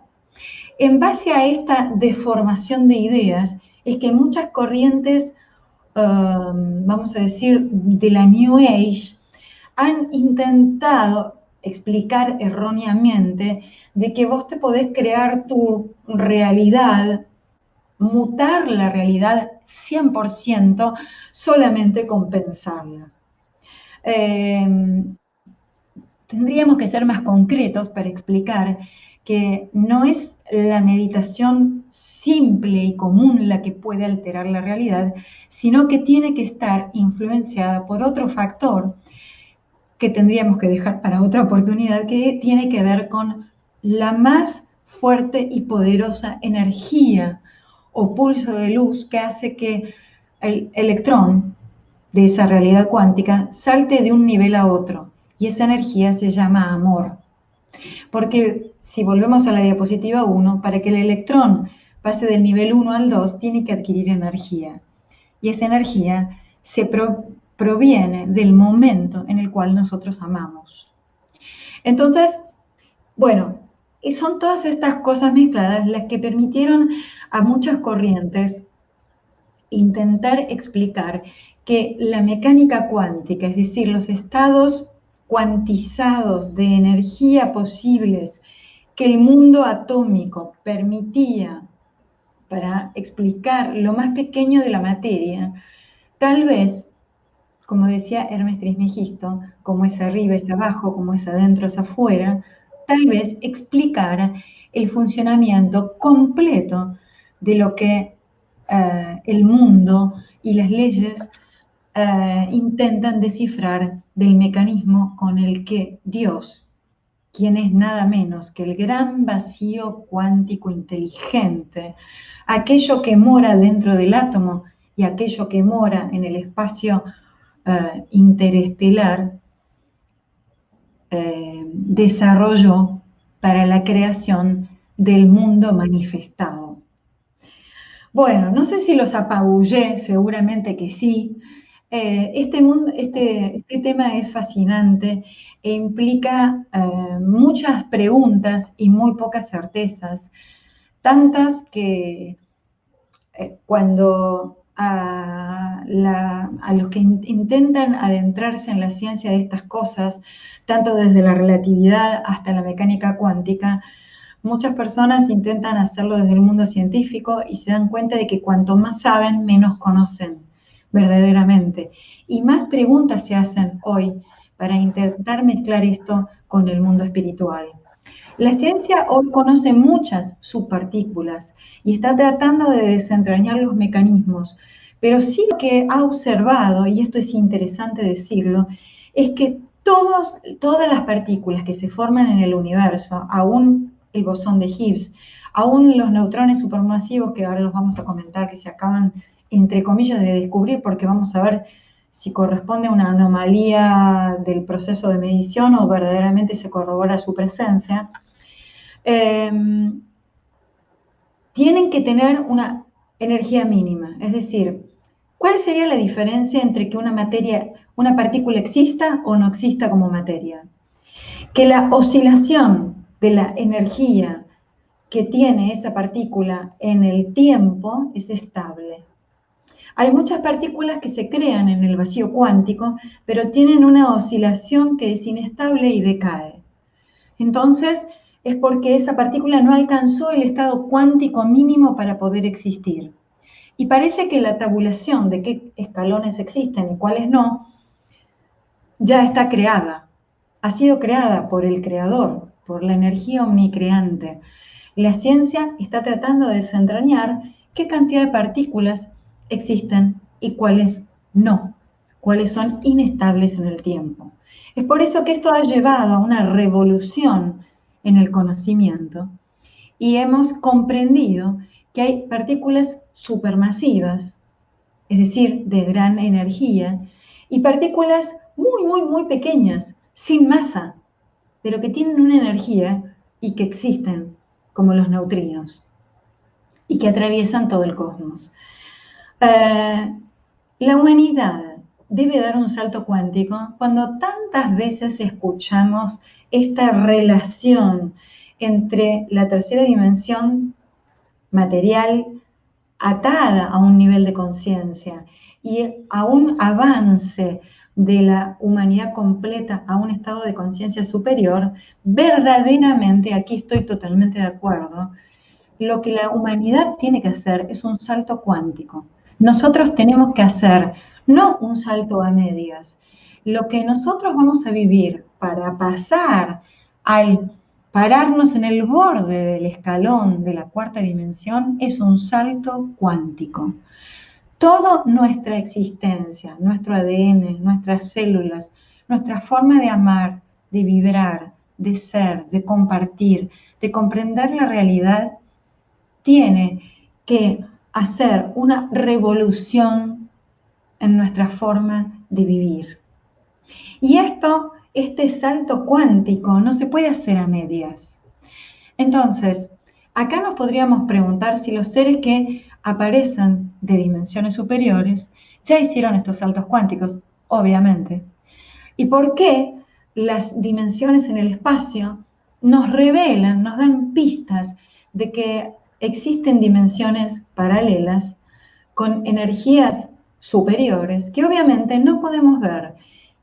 En base a esta deformación de ideas, es que muchas corrientes, vamos a decir, de la New Age, han intentado explicar erróneamente de que vos te podés crear tu realidad, mutar la realidad 100% solamente con pensarla. Tendríamos que ser más concretos para explicar que no es la meditación simple y común la que puede alterar la realidad, sino que tiene que estar influenciada por otro factor que tendríamos que dejar para otra oportunidad, que tiene que ver con la más fuerte y poderosa energía o pulso de luz que hace que el electrón de esa realidad cuántica salte de un nivel a otro, y esa energía se llama amor. Porque si volvemos a la diapositiva 1, para que el electrón pase del nivel 1 al 2, tiene que adquirir energía. Y esa energía se proviene del momento en el cual nosotros amamos. Entonces, bueno, y son todas estas cosas mezcladas las que permitieron a muchas corrientes intentar explicar que la mecánica cuántica, es decir, los estados cuantizados de energía posibles que el mundo atómico permitía para explicar lo más pequeño de la materia, tal vez, como decía Hermes Trismegisto, como es arriba es abajo, como es adentro es afuera, tal vez explicara el funcionamiento completo de lo que el mundo y las leyes intentan descifrar del mecanismo con el que Dios, quien es nada menos que el gran vacío cuántico inteligente, aquello que mora dentro del átomo y aquello que mora en el espacio interestelar, desarrolló para la creación del mundo manifestado. Bueno, no sé si los apabullé, seguramente que sí. Este tema es fascinante e implica muchas preguntas y muy pocas certezas, tantas que cuando a los que intentan adentrarse en la ciencia de estas cosas, tanto desde la relatividad hasta la mecánica cuántica, muchas personas intentan hacerlo desde el mundo científico y se dan cuenta de que cuanto más saben, menos conocen verdaderamente. Y más preguntas se hacen hoy para intentar mezclar esto con el mundo espiritual. La ciencia hoy conoce muchas subpartículas y está tratando de desentrañar los mecanismos, pero sí lo que ha observado, y esto es interesante decirlo, es que todas las partículas que se forman en el universo, aún el bosón de Higgs, aún los neutrones supermasivos, que ahora los vamos a comentar, que se acaban, entre comillas, de descubrir, porque vamos a ver si corresponde a una anomalía del proceso de medición o verdaderamente se corrobora su presencia, tienen que tener una energía mínima. Es decir, ¿cuál sería la diferencia entre que una partícula exista o no exista como materia? Que la oscilación de la energía que tiene esa partícula en el tiempo es estable. Hay muchas partículas que se crean en el vacío cuántico, pero tienen una oscilación que es inestable y decae. Entonces, es porque esa partícula no alcanzó el estado cuántico mínimo para poder existir. Y parece que la tabulación de qué escalones existen y cuáles no, ya está creada. Ha sido creada por el creador, por la energía omnicreante. La ciencia está tratando de desentrañar qué cantidad de partículas existen y cuáles no, cuáles son inestables en el tiempo. Es por eso que esto ha llevado a una revolución en el conocimiento y hemos comprendido que hay partículas supermasivas, es decir, de gran energía, y partículas muy, muy, muy pequeñas, sin masa, pero que tienen una energía y que existen, como los neutrinos, y que atraviesan todo el cosmos. La humanidad debe dar un salto cuántico cuando tantas veces escuchamos esta relación entre la tercera dimensión material atada a un nivel de conciencia y a un avance de la humanidad completa a un estado de conciencia superior. Verdaderamente, aquí estoy totalmente de acuerdo, lo que la humanidad tiene que hacer es un salto cuántico. Nosotros tenemos que hacer no un salto a medias. Lo que nosotros vamos a vivir para pasar al pararnos en el borde del escalón de la cuarta dimensión es un salto cuántico. Toda nuestra existencia, nuestro ADN, nuestras células, nuestra forma de amar, de vibrar, de ser, de compartir, de comprender la realidad, tiene que hacer una revolución en nuestra forma de vivir. Y este salto cuántico no se puede hacer a medias. Entonces, acá nos podríamos preguntar si los seres que aparecen de dimensiones superiores ya hicieron estos saltos cuánticos, obviamente. ¿Y por qué las dimensiones en el espacio nos revelan, nos dan pistas de que existen dimensiones paralelas con energías superiores que obviamente no podemos ver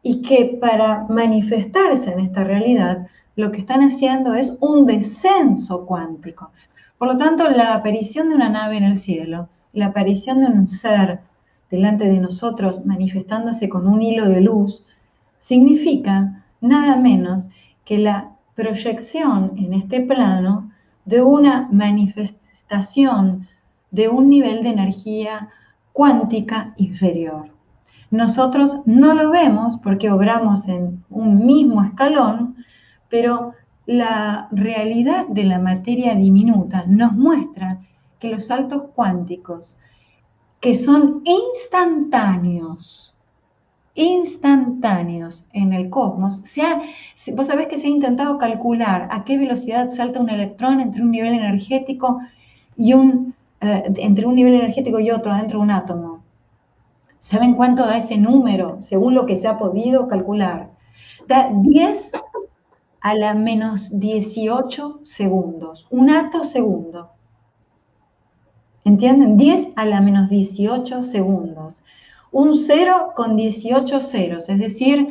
y que para manifestarse en esta realidad lo que están haciendo es un descenso cuántico? Por lo tanto, la aparición de una nave en el cielo, la aparición de un ser delante de nosotros manifestándose con un hilo de luz, significa nada menos que la proyección en este plano de una manifestación de un nivel de energía cuántica inferior. Nosotros no lo vemos porque obramos en un mismo escalón, pero la realidad de la materia diminuta nos muestra que los saltos cuánticos, que son instantáneos en el cosmos, vos sabés que se ha intentado calcular a qué velocidad salta un electrón entre un nivel energético y entre un nivel energético y otro dentro de un átomo. ¿Saben cuánto da ese número? Según lo que se ha podido calcular. Da 10 a la menos 18 segundos, un attosegundo. ¿Entienden? 10 a la menos 18 segundos. Un 0 con 18 ceros, es decir,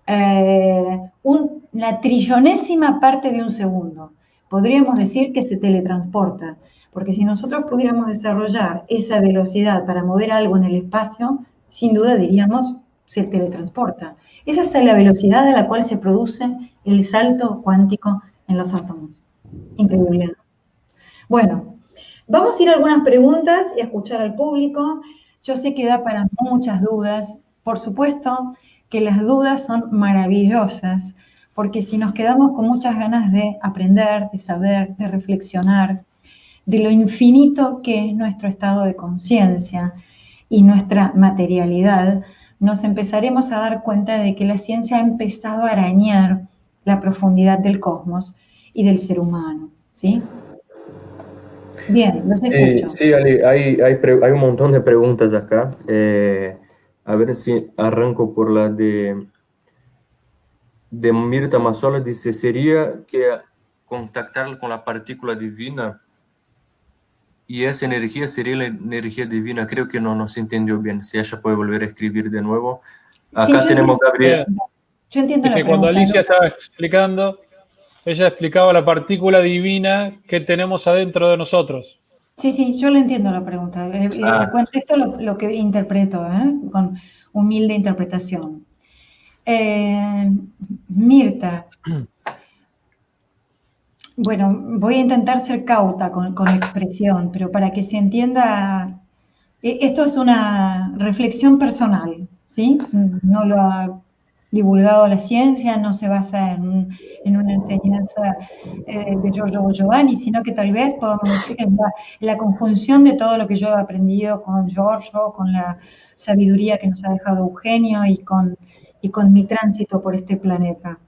la trillonésima parte de un segundo. Podríamos decir que se teletransporta, porque si nosotros pudiéramos desarrollar esa velocidad para mover algo en el espacio, sin duda diríamos se teletransporta. Esa es la velocidad a la cual se produce el salto cuántico en los átomos. Increíble, ¿no? Bueno, vamos a ir a algunas preguntas y a escuchar al público. Yo sé que da para muchas dudas. Por supuesto que las dudas son maravillosas, porque si nos quedamos con muchas ganas de aprender, de saber, de reflexionar, de lo infinito que es nuestro estado de conciencia y nuestra materialidad, nos empezaremos a dar cuenta de que la ciencia ha empezado a arañar la profundidad del cosmos y del ser humano, ¿sí? Bien, los escucho. Sí, Ali, hay un montón de preguntas acá. A ver si arranco por la de Mirta Mazzola. Dice, ¿sería que contactar con la partícula divina y esa energía sería la energía divina? Creo que no se entendió bien. Si ella puede volver a escribir de nuevo. Acá Sí, tenemos a Gabriel. Yo entiendo Es la que cuando pregunta. Alicia estaba explicando, ella explicaba la partícula divina que tenemos adentro de nosotros. Sí, yo le entiendo la pregunta. El contexto lo que interpreto, con humilde interpretación. Mirta, bueno, voy a intentar ser cauta con la expresión, pero para que se entienda, esto es una reflexión personal, ¿sí? No lo ha divulgado la ciencia, no se basa en una enseñanza de Giorgio Giovanni, sino que tal vez podamos decir que es la conjunción de todo lo que yo he aprendido con Giorgio, con la sabiduría que nos ha dejado Eugenio y con mi tránsito por este planeta.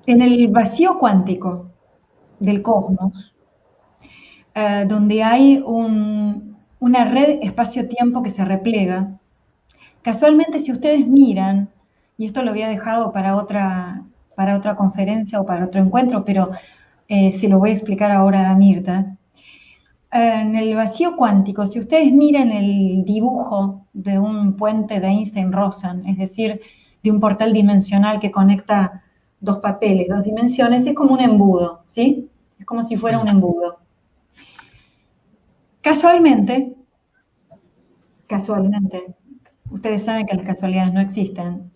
En el vacío cuántico del cosmos, donde hay una red espacio-tiempo que se replega, casualmente si ustedes miran, y esto lo había dejado para otra conferencia o para otro encuentro, pero se lo voy a explicar ahora a Mirta. En el vacío cuántico, si ustedes miran el dibujo de un puente de Einstein-Rosen, es decir, de un portal dimensional que conecta dos papeles, dos dimensiones, es como un embudo, ¿sí? Es como si fuera un embudo. Casualmente, ustedes saben que las casualidades no existen.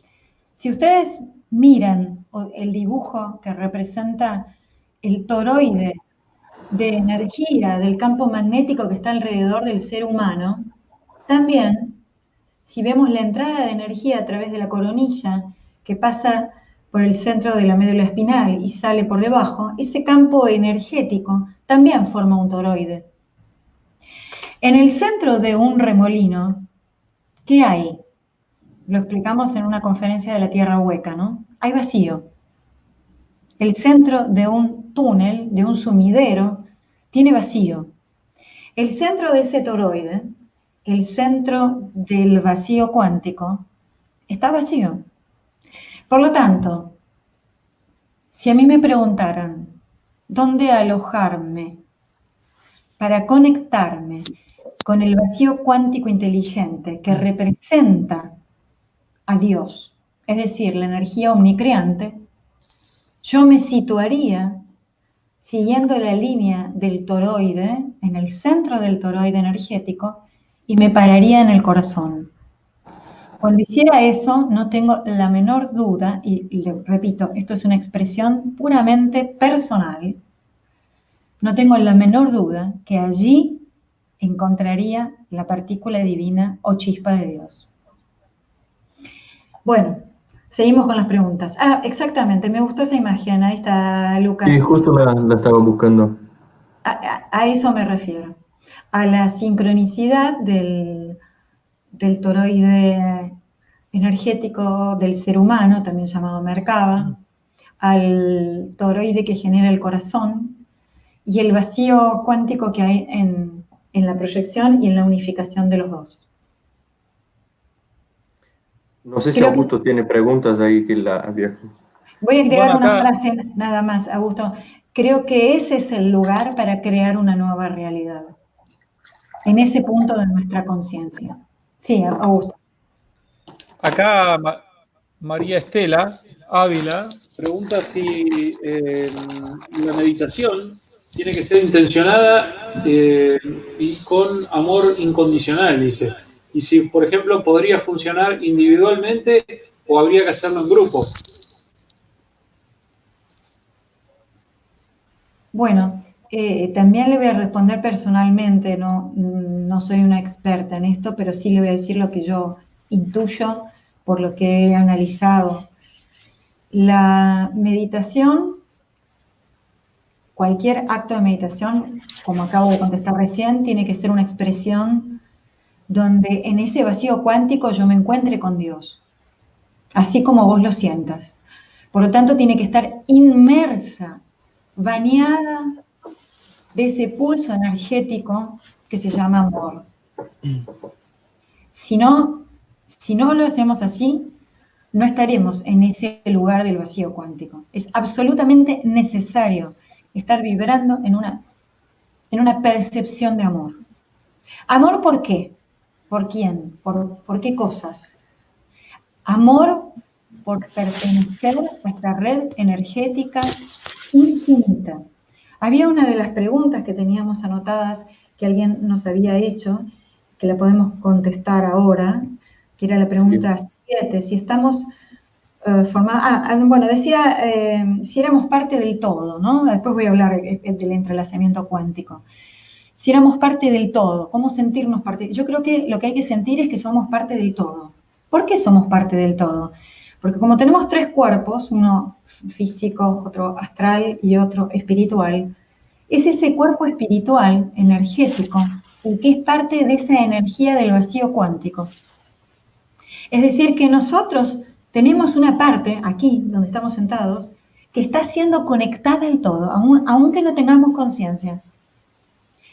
Si ustedes miran el dibujo que representa el toroide de energía del campo magnético que está alrededor del ser humano, también, si vemos la entrada de energía a través de la coronilla que pasa por el centro de la médula espinal y sale por debajo, ese campo energético también forma un toroide. En el centro de un remolino, ¿qué hay? Lo explicamos en una conferencia de la Tierra Hueca, ¿no? Hay vacío. El centro de un túnel, de un sumidero, tiene vacío. El centro de ese toroide, el centro del vacío cuántico, está vacío. Por lo tanto, si a mí me preguntaran dónde alojarme para conectarme con el vacío cuántico inteligente que representa a Dios, es decir, la energía omnicreante, yo me situaría siguiendo la línea del toroide, en el centro del toroide energético, y me pararía en el corazón. Cuando hiciera eso, no tengo la menor duda, y le repito, esto es una expresión puramente personal, no tengo la menor duda que allí encontraría la partícula divina o chispa de Dios. Bueno, seguimos con las preguntas. Ah, exactamente, me gustó esa imagen, ahí está Lucas. Sí, justo la estaba buscando. A eso me refiero, a la sincronicidad del toroide energético del ser humano, también llamado Merkaba, al toroide que genera el corazón y el vacío cuántico que hay en la proyección y en la unificación de los dos. No sé si Augusto tiene preguntas ahí que la había. Voy a agregar una frase nada más, Augusto. Creo que ese es el lugar para crear una nueva realidad, en ese punto de nuestra conciencia. Sí, Augusto. Acá María Estela Ávila pregunta si la meditación tiene que ser intencionada y con amor incondicional, dice. Y si, por ejemplo, podría funcionar individualmente o habría que hacerlo en grupo. Bueno, también le voy a responder personalmente, no soy una experta en esto, pero sí le voy a decir lo que yo intuyo por lo que he analizado. La meditación, cualquier acto de meditación, como acabo de contestar recién, tiene que ser una expresión donde en ese vacío cuántico yo me encuentre con Dios, así como vos lo sientas. Por lo tanto, tiene que estar inmersa, bañada de ese pulso energético que se llama amor. Si no lo hacemos así, no estaremos en ese lugar del vacío cuántico. Es absolutamente necesario estar vibrando en una percepción de amor. ¿Amor por qué? ¿Por quién? ¿Por qué cosas? Amor por pertenecer a esta red energética infinita. Había una de las preguntas que teníamos anotadas que alguien nos había hecho, que la podemos contestar ahora, que era la pregunta 7, si estamos formados... bueno, decía si éramos parte del todo, ¿no? Después voy a hablar del entrelazamiento cuántico. Si éramos parte del todo, ¿cómo sentirnos parte? Yo creo que lo que hay que sentir es que somos parte del todo. ¿Por qué somos parte del todo? Porque como tenemos 3 cuerpos, uno físico, otro astral y otro espiritual, es ese cuerpo espiritual, energético, el que es parte de esa energía del vacío cuántico. Es decir, que nosotros tenemos una parte, aquí donde estamos sentados, que está siendo conectada al todo, aunque no tengamos conciencia.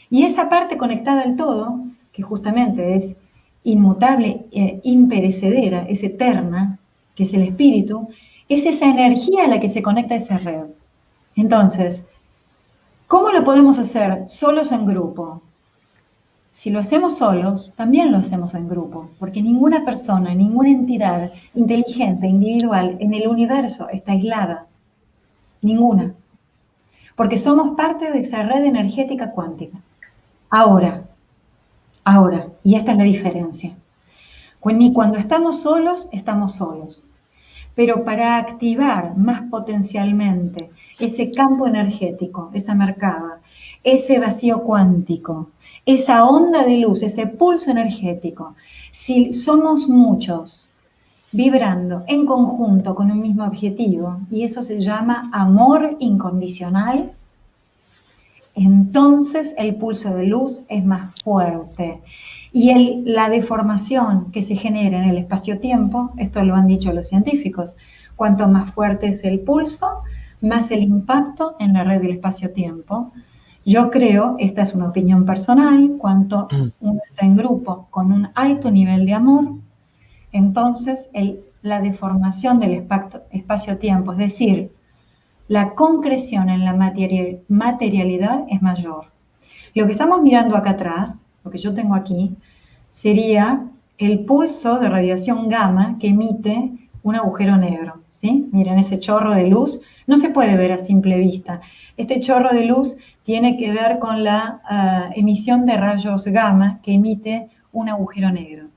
Y esa parte conectada al todo, que justamente es inmutable, imperecedera, es eterna, que es el espíritu, es esa energía a la que se conecta esa red. Entonces, ¿cómo lo podemos hacer solos o en grupo? Si lo hacemos solos, también lo hacemos en grupo, porque ninguna persona, ninguna entidad inteligente, individual en el universo está aislada. Ninguna. Porque somos parte de esa red energética cuántica. Ahora, y esta es la diferencia. Ni cuando estamos solos, pero para activar más potencialmente ese campo energético, esa mercaba, ese vacío cuántico, esa onda de luz, ese pulso energético, si somos muchos vibrando en conjunto con un mismo objetivo, y eso se llama amor incondicional, entonces el pulso de luz es más fuerte. Y la deformación que se genera en el espacio-tiempo, esto lo han dicho los científicos, cuanto más fuerte es el pulso, más el impacto en la red del espacio-tiempo. Yo creo, esta es una opinión personal, cuanto uno está en grupo con un alto nivel de amor, entonces la deformación del espacio-tiempo, es decir, la concreción en la materialidad es mayor. Lo que estamos mirando acá atrás, lo que yo tengo aquí, sería el pulso de radiación gamma que emite un agujero negro, ¿sí? Miren ese chorro de luz, no se puede ver a simple vista. Este chorro de luz tiene que ver con la emisión de rayos gamma que emite un agujero negro.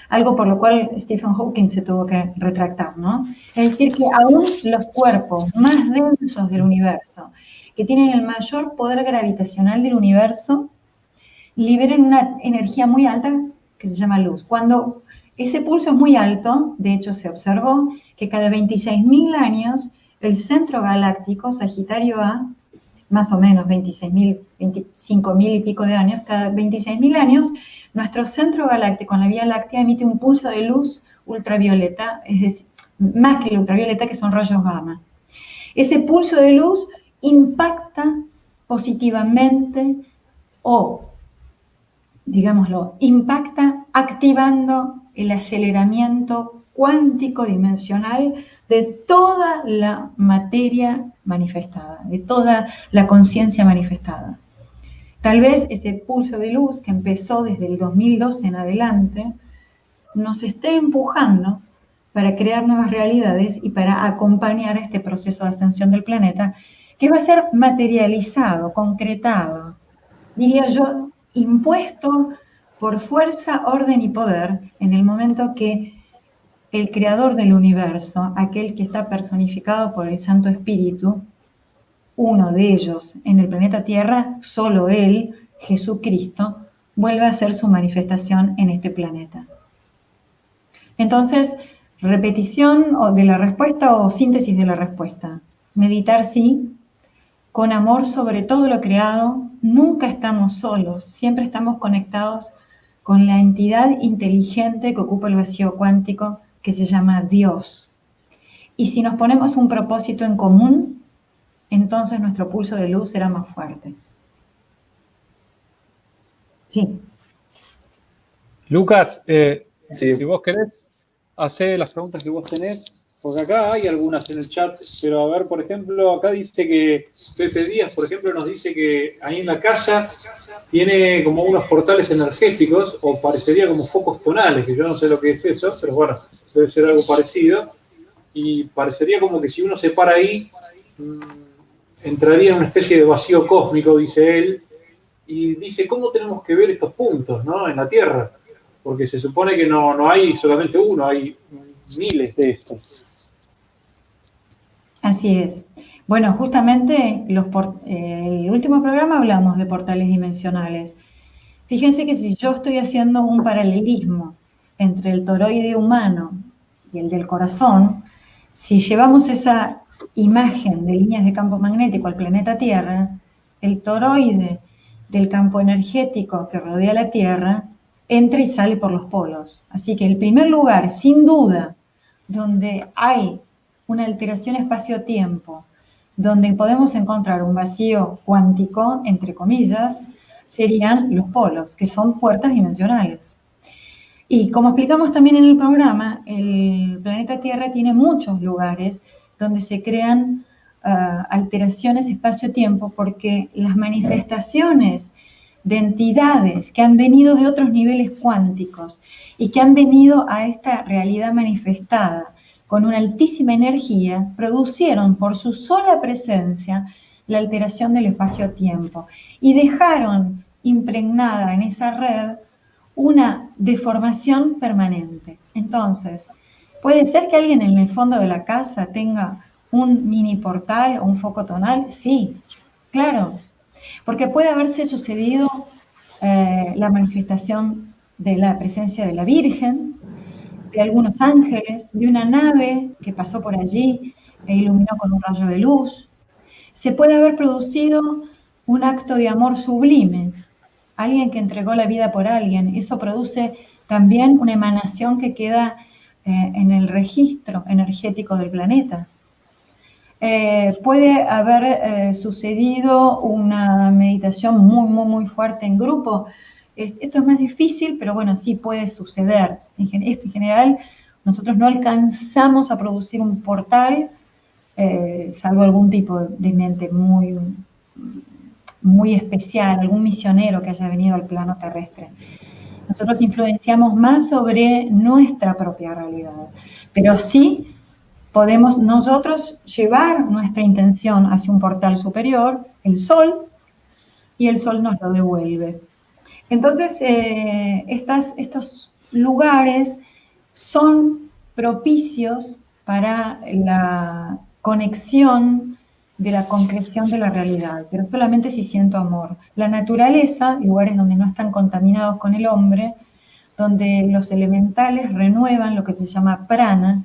Algo por lo cual Stephen Hawking se tuvo que retractar, ¿no? Es decir, que aún los cuerpos más densos del universo, que tienen el mayor poder gravitacional del universo, liberan una energía muy alta que se llama luz. Cuando ese pulso es muy alto, de hecho se observó que cada 26.000 años el centro galáctico, Sagitario A, más o menos 26.000, 25.000 y pico de años, cada 26.000 años, nuestro centro galáctico en la Vía Láctea emite un pulso de luz ultravioleta, es decir, más que el ultravioleta, que son rayos gamma. Ese pulso de luz impacta positivamente o, digámoslo, impacta activando el aceleramiento cuántico dimensional de toda la materia manifestada, de toda la conciencia manifestada. Tal vez ese pulso de luz que empezó desde el 2012 en adelante nos esté empujando para crear nuevas realidades y para acompañar este proceso de ascensión del planeta que va a ser materializado, concretado, diría yo, impuesto por fuerza, orden y poder en el momento que el creador del universo, aquel que está personificado por el Santo Espíritu, uno de ellos en el planeta Tierra, solo Él, Jesucristo, vuelve a hacer su manifestación en este planeta. Entonces, repetición de la respuesta o síntesis de la respuesta. Meditar sí, con amor sobre todo lo creado, nunca estamos solos, siempre estamos conectados con la entidad inteligente que ocupa el vacío cuántico que se llama Dios. Y si nos ponemos un propósito en común, entonces nuestro pulso de luz será más fuerte. Sí. Lucas, Sí. si vos querés, hacé las preguntas que vos tenés, porque acá hay algunas en el chat, pero a ver, por ejemplo, acá dice que Pepe Díaz, por ejemplo, nos dice que ahí en la casa tiene como unos portales energéticos, o parecería como focos tonales, que yo no sé lo que es eso, pero bueno, debe ser algo parecido, y parecería como que si uno se para ahí, entraría en una especie de vacío cósmico, dice él, y dice, ¿cómo tenemos que ver estos puntos, ¿no? En la Tierra? Porque se supone que no hay solamente uno, hay miles de estos. Así es. Bueno, justamente el último programa hablamos de portales dimensionales. Fíjense que si yo estoy haciendo un paralelismo entre el toroide humano y el del corazón, si llevamos esa imagen de líneas de campo magnético al planeta Tierra, el toroide del campo energético que rodea la Tierra entra y sale por los polos. Así que el primer lugar, sin duda, donde hay una alteración espacio-tiempo donde podemos encontrar un vacío cuántico, entre comillas, serían los polos, que son puertas dimensionales. Y como explicamos también en el programa, el planeta Tierra tiene muchos lugares donde se crean alteraciones espacio-tiempo, porque las manifestaciones de entidades que han venido de otros niveles cuánticos y que han venido a esta realidad manifestada con una altísima energía, producieron por su sola presencia la alteración del espacio-tiempo y dejaron impregnada en esa red una deformación permanente. Entonces, ¿puede ser que alguien en el fondo de la casa tenga un mini portal o un foco tonal? Sí, claro, porque puede haberse sucedido la manifestación de la presencia de la Virgen, de algunos ángeles, de una nave que pasó por allí e iluminó con un rayo de luz. Se puede haber producido un acto de amor sublime, alguien que entregó la vida por alguien. Eso produce también una emanación que queda en el registro energético del planeta. Puede haber sucedido una meditación muy fuerte en grupo. Esto es más difícil, pero bueno, sí puede suceder. Esto en general, nosotros no alcanzamos a producir un portal, salvo algún tipo de mente muy especial, algún misionero que haya venido al plano terrestre. Nosotros influenciamos más sobre nuestra propia realidad, pero sí podemos nosotros llevar nuestra intención hacia un portal superior, el Sol, y el Sol nos lo devuelve. Entonces, estos lugares son propicios para la conexión de la concreción de la realidad, pero solamente si siento amor. La naturaleza, lugares donde no están contaminados con el hombre, donde los elementales renuevan lo que se llama prana,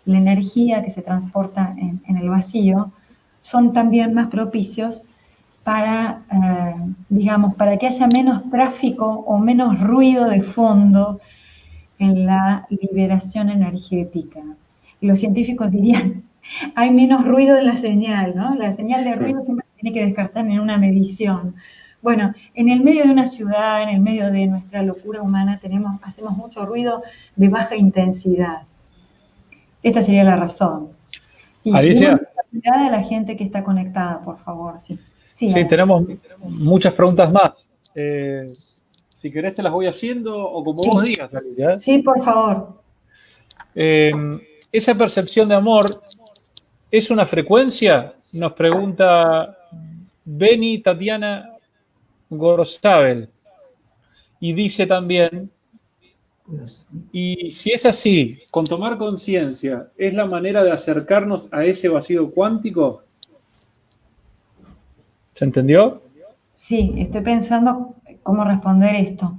la energía que se transporta en el vacío, son también más propicios para, digamos, para que haya menos tráfico o menos ruido de fondo en la liberación energética. Y los científicos dirían, hay menos ruido en la señal, ¿no? La señal de ruido siempre se tiene que descartar en una medición. Bueno, en el medio de una ciudad, en el medio de nuestra locura humana, hacemos mucho ruido de baja intensidad. Esta sería la razón. Sí, Alicia. A la gente que está conectada, por favor. Sí, tenemos muchas preguntas más. Si querés te las voy haciendo o como vos digas, Alicia. Sí, por favor. ¿Esa percepción de amor es una frecuencia? Nos pregunta Beni Tatiana Gorzabel. Y dice también, y si es así, con tomar conciencia, ¿es la manera de acercarnos a ese vacío cuántico? ¿Se entendió? Sí, estoy pensando cómo responder esto.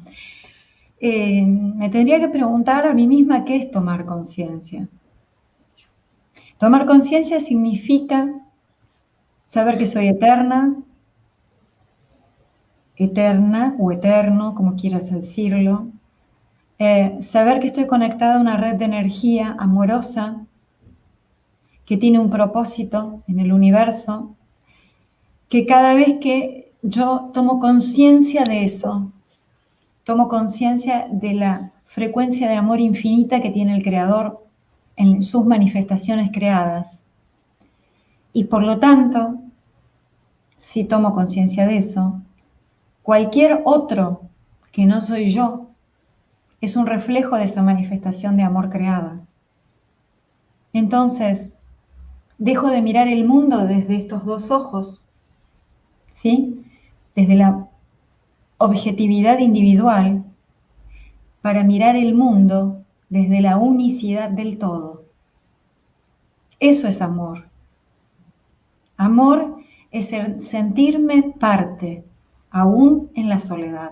Me tendría que preguntar a mí misma qué es tomar conciencia. Tomar conciencia significa saber que soy eterna o eterno, como quieras decirlo. Saber que estoy conectada a una red de energía amorosa que tiene un propósito en el universo, que cada vez que yo tomo conciencia de eso, tomo conciencia de la frecuencia de amor infinita que tiene el Creador en sus manifestaciones creadas. Y por lo tanto, si tomo conciencia de eso, cualquier otro que no soy yo es un reflejo de esa manifestación de amor creada. Entonces, dejo de mirar el mundo desde estos dos ojos, ¿sí? Desde la objetividad individual, para mirar el mundo desde la unicidad del todo. Eso es amor. Amor es sentirme parte, aún en la soledad,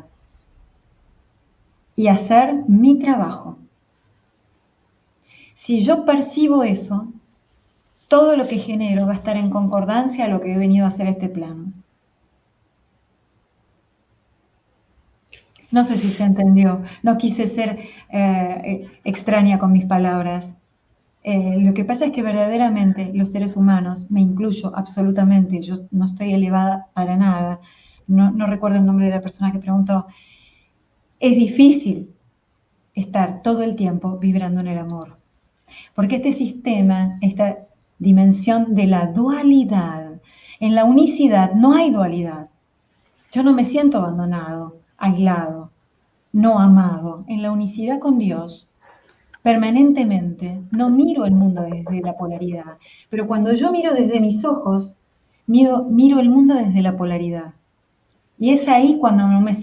y hacer mi trabajo. Si yo percibo eso, todo lo que genero va a estar en concordancia a lo que he venido a hacer este plano. No sé si se entendió, no quise ser extraña con mis palabras. Lo que pasa es que verdaderamente los seres humanos, me incluyo absolutamente, yo no estoy elevada para nada, no recuerdo el nombre de la persona que preguntó, es difícil estar todo el tiempo vibrando en el amor. Porque este sistema, esta dimensión de la dualidad, en la unicidad no hay dualidad. Yo no me siento abandonado, aislado, no amado. En la unicidad con Dios, permanentemente, no miro el mundo desde la polaridad. Pero cuando yo miro desde mis ojos, miro el mundo desde la polaridad. Y es ahí cuando no me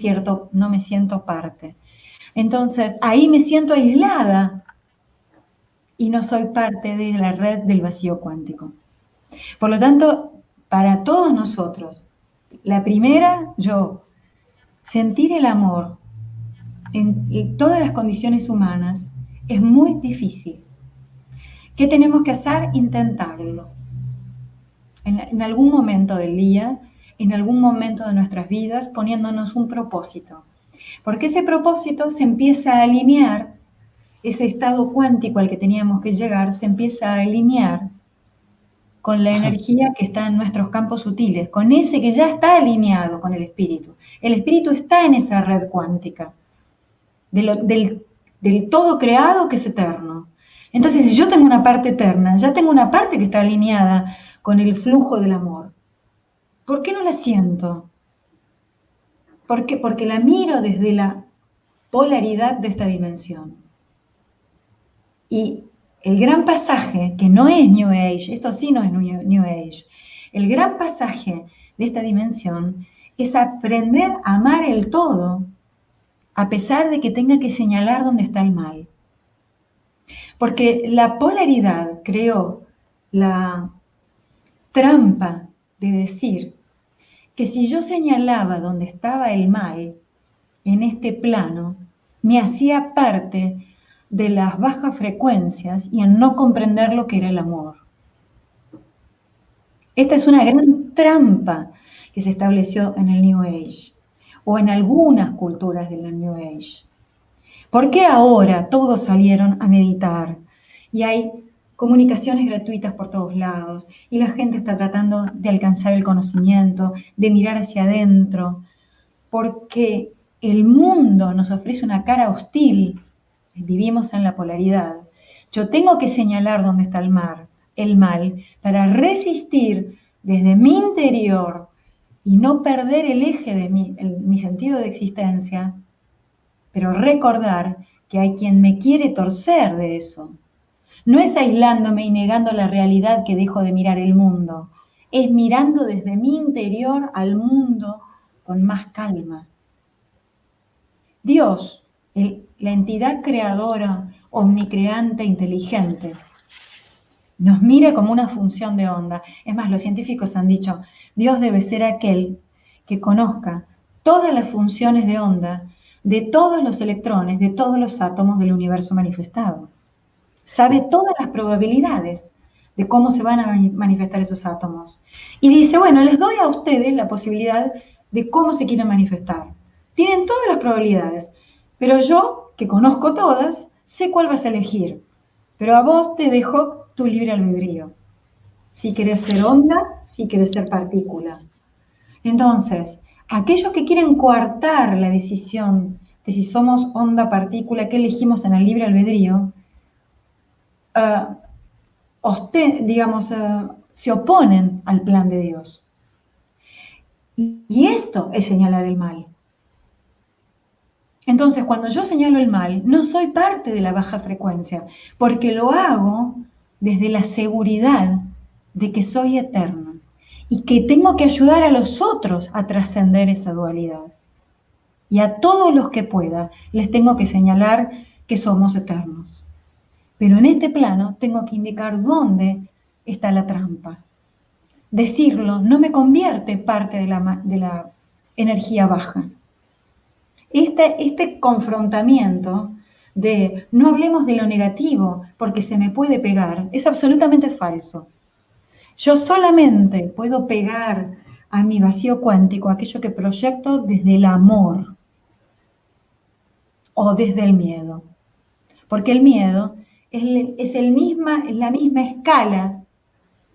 siento parte. Entonces, ahí me siento aislada y no soy parte de la red del vacío cuántico. Por lo tanto, para todos nosotros, la primera, sentir el amor en todas las condiciones humanas es muy difícil. ¿Qué tenemos que hacer? Intentarlo. En algún momento del día, en algún momento de nuestras vidas, poniéndonos un propósito. Porque ese propósito se empieza a alinear, ese estado cuántico al que teníamos que llegar, se empieza a alinear con la energía que está en nuestros campos sutiles, con ese que ya está alineado con el espíritu. El espíritu está en esa red cuántica, del todo creado que es eterno. Entonces, si yo tengo una parte eterna, ya tengo una parte que está alineada con el flujo del amor. ¿Por qué no la siento? ¿Por qué? Porque la miro desde la polaridad de esta dimensión. Y el gran pasaje, que no es New Age, esto sí no es New Age, el gran pasaje de esta dimensión es aprender a amar el todo, a pesar de que tenga que señalar dónde está el mal. Porque la polaridad creó la trampa de decir que si yo señalaba dónde estaba el mal en este plano, me hacía parte de las bajas frecuencias y en no comprender lo que era el amor. Esta es una gran trampa que se estableció en el New Age o en algunas culturas del New Age. ¿Por qué ahora todos salieron a meditar y hay comunicaciones gratuitas por todos lados y la gente está tratando de alcanzar el conocimiento, de mirar hacia adentro? Porque el mundo nos ofrece una cara hostil. Vivimos en la polaridad. Yo tengo que señalar dónde está el mal, para resistir desde mi interior y no perder el eje de mi sentido de existencia, pero recordar que hay quien me quiere torcer de eso. No es aislándome y negando la realidad que dejo de mirar el mundo, es mirando desde mi interior al mundo con más calma. Dios, la entidad creadora, omnicreante, inteligente, nos mira como una función de onda. Es más, los científicos han dicho, Dios debe ser aquel que conozca todas las funciones de onda de todos los electrones, de todos los átomos del universo manifestado. Sabe todas las probabilidades de cómo se van a manifestar esos átomos. Y dice, bueno, les doy a ustedes la posibilidad de cómo se quieren manifestar. Tienen todas las probabilidades, pero yo, que conozco todas, sé cuál vas a elegir. Pero a vos te dejo tu libre albedrío. Si querés ser onda, si querés ser partícula. Entonces, aquellos que quieren coartar la decisión de si somos onda, partícula, que elegimos en el libre albedrío, se oponen al plan de Dios. Y esto es señalar el mal. Entonces, cuando yo señalo el mal, no soy parte de la baja frecuencia, porque lo hago desde la seguridad de que soy eterno y que tengo que ayudar a los otros a trascender esa dualidad. Y a todos los que pueda, les tengo que señalar que somos eternos. Pero en este plano tengo que indicar dónde está la trampa. Decirlo no me convierte parte de la energía baja. Este confrontamiento de no hablemos de lo negativo porque se me puede pegar es absolutamente falso. Yo solamente puedo pegar a mi vacío cuántico aquello que proyecto desde el amor o desde el miedo. Porque el miedo es la misma escala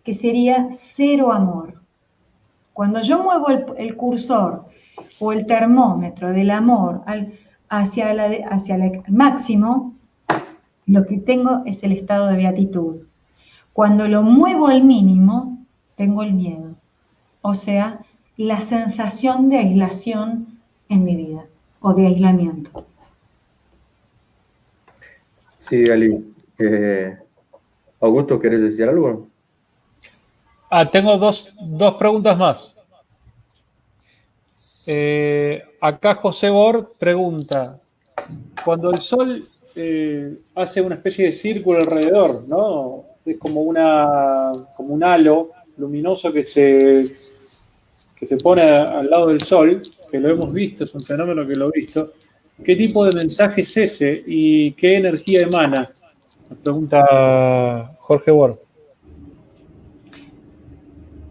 que sería cero amor. Cuando yo muevo el cursor o el termómetro del amor hacia el máximo, lo que tengo es el estado de beatitud. Cuando lo muevo al mínimo, tengo el miedo. O sea, la sensación de aislación en mi vida o de aislamiento. Sí, Ali. Augusto, ¿querés decir algo? Tengo dos preguntas más. Acá José Bor pregunta, cuando el Sol hace una especie de círculo alrededor, ¿no? Es como un halo luminoso que se pone al lado del Sol, que lo hemos visto, es un fenómeno que lo he visto. ¿Qué tipo de mensaje es ese y qué energía emana? Nos pregunta Jorge Bor.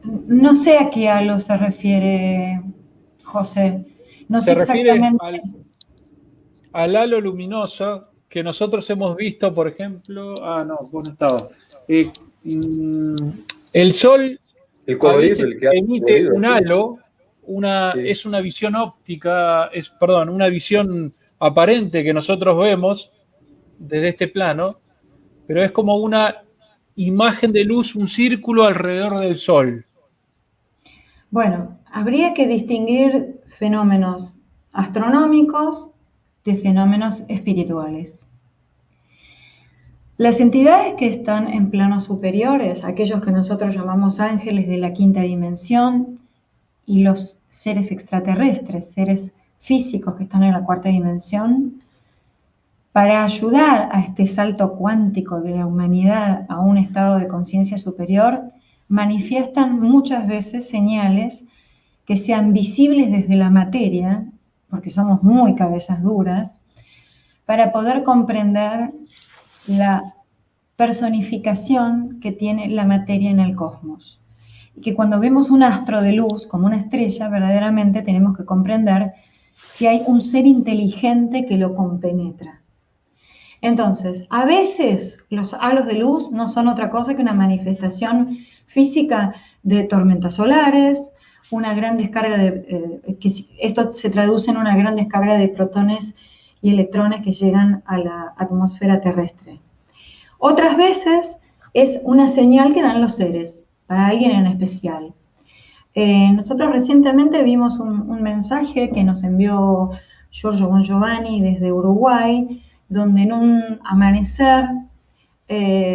No sé a qué halo se refiere José. No sé exactamente. Se refiere al halo luminoso que nosotros hemos visto, por ejemplo. No, vos no estabas. El Sol a veces emite un halo, es una visión óptica, una visión aparente que nosotros vemos desde este plano, pero es como una imagen de luz, un círculo alrededor del Sol. Bueno, habría que distinguir fenómenos astronómicos de fenómenos espirituales. Las entidades que están en planos superiores, aquellos que nosotros llamamos ángeles de la quinta dimensión, y los seres extraterrestres, seres físicos que están en la cuarta dimensión, para ayudar a este salto cuántico de la humanidad a un estado de conciencia superior, manifiestan muchas veces señales que sean visibles desde la materia, porque somos muy cabezas duras, para poder comprender la personificación que tiene la materia en el cosmos. Y que cuando vemos un astro de luz como una estrella, verdaderamente tenemos que comprender que hay un ser inteligente que lo compenetra. Entonces, a veces los halos de luz no son otra cosa que una manifestación física de tormentas solares, una gran descarga esto se traduce en una gran descarga de protones y electrones que llegan a la atmósfera terrestre. Otras veces es una señal que dan los seres, para alguien en especial. Nosotros recientemente vimos un mensaje que nos envió Giorgio Bongiovanni desde Uruguay, donde en un amanecer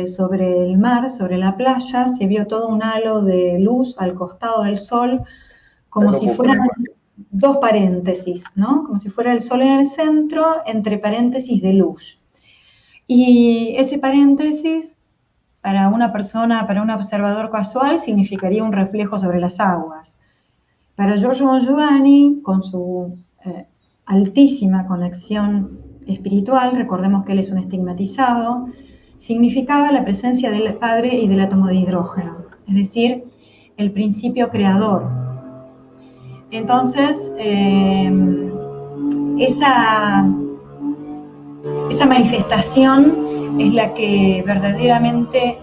sobre el mar, sobre la playa, se vio todo un halo de luz al costado del sol, como si fueran dos paréntesis, ¿no? Como si fuera el sol en el centro, entre paréntesis de luz. Y ese paréntesis, para una persona, para un observador casual, significaría un reflejo sobre las aguas. Para Giorgio Bongiovanni, con su altísima conexión espiritual, recordemos que él es un estigmatizado, significaba la presencia del Padre y del átomo de hidrógeno, es decir, el principio creador. Entonces, esa manifestación es la que verdaderamente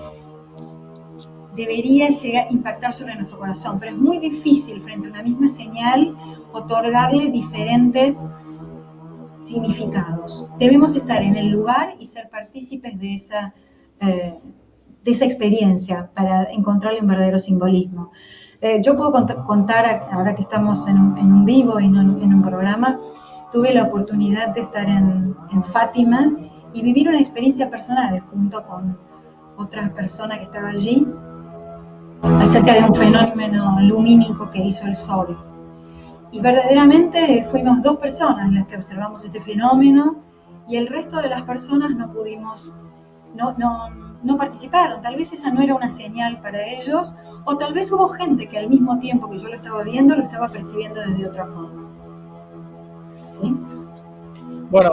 debería llegar a impactar sobre nuestro corazón, pero es muy difícil frente a una misma señal otorgarle diferentes significados. Debemos estar en el lugar y ser partícipes de esa experiencia para encontrarle un verdadero simbolismo. Yo puedo contar, ahora que estamos en un vivo y en un programa, tuve la oportunidad de estar en Fátima y vivir una experiencia personal junto con otra persona que estaba allí acerca de un fenómeno lumínico que hizo el Sol. Y verdaderamente fuimos dos personas las que observamos este fenómeno y el resto de las personas no pudimos, no participaron. Tal vez esa no era una señal para ellos, o tal vez hubo gente que al mismo tiempo que yo lo estaba viendo, lo estaba percibiendo desde otra forma. ¿Sí? Bueno,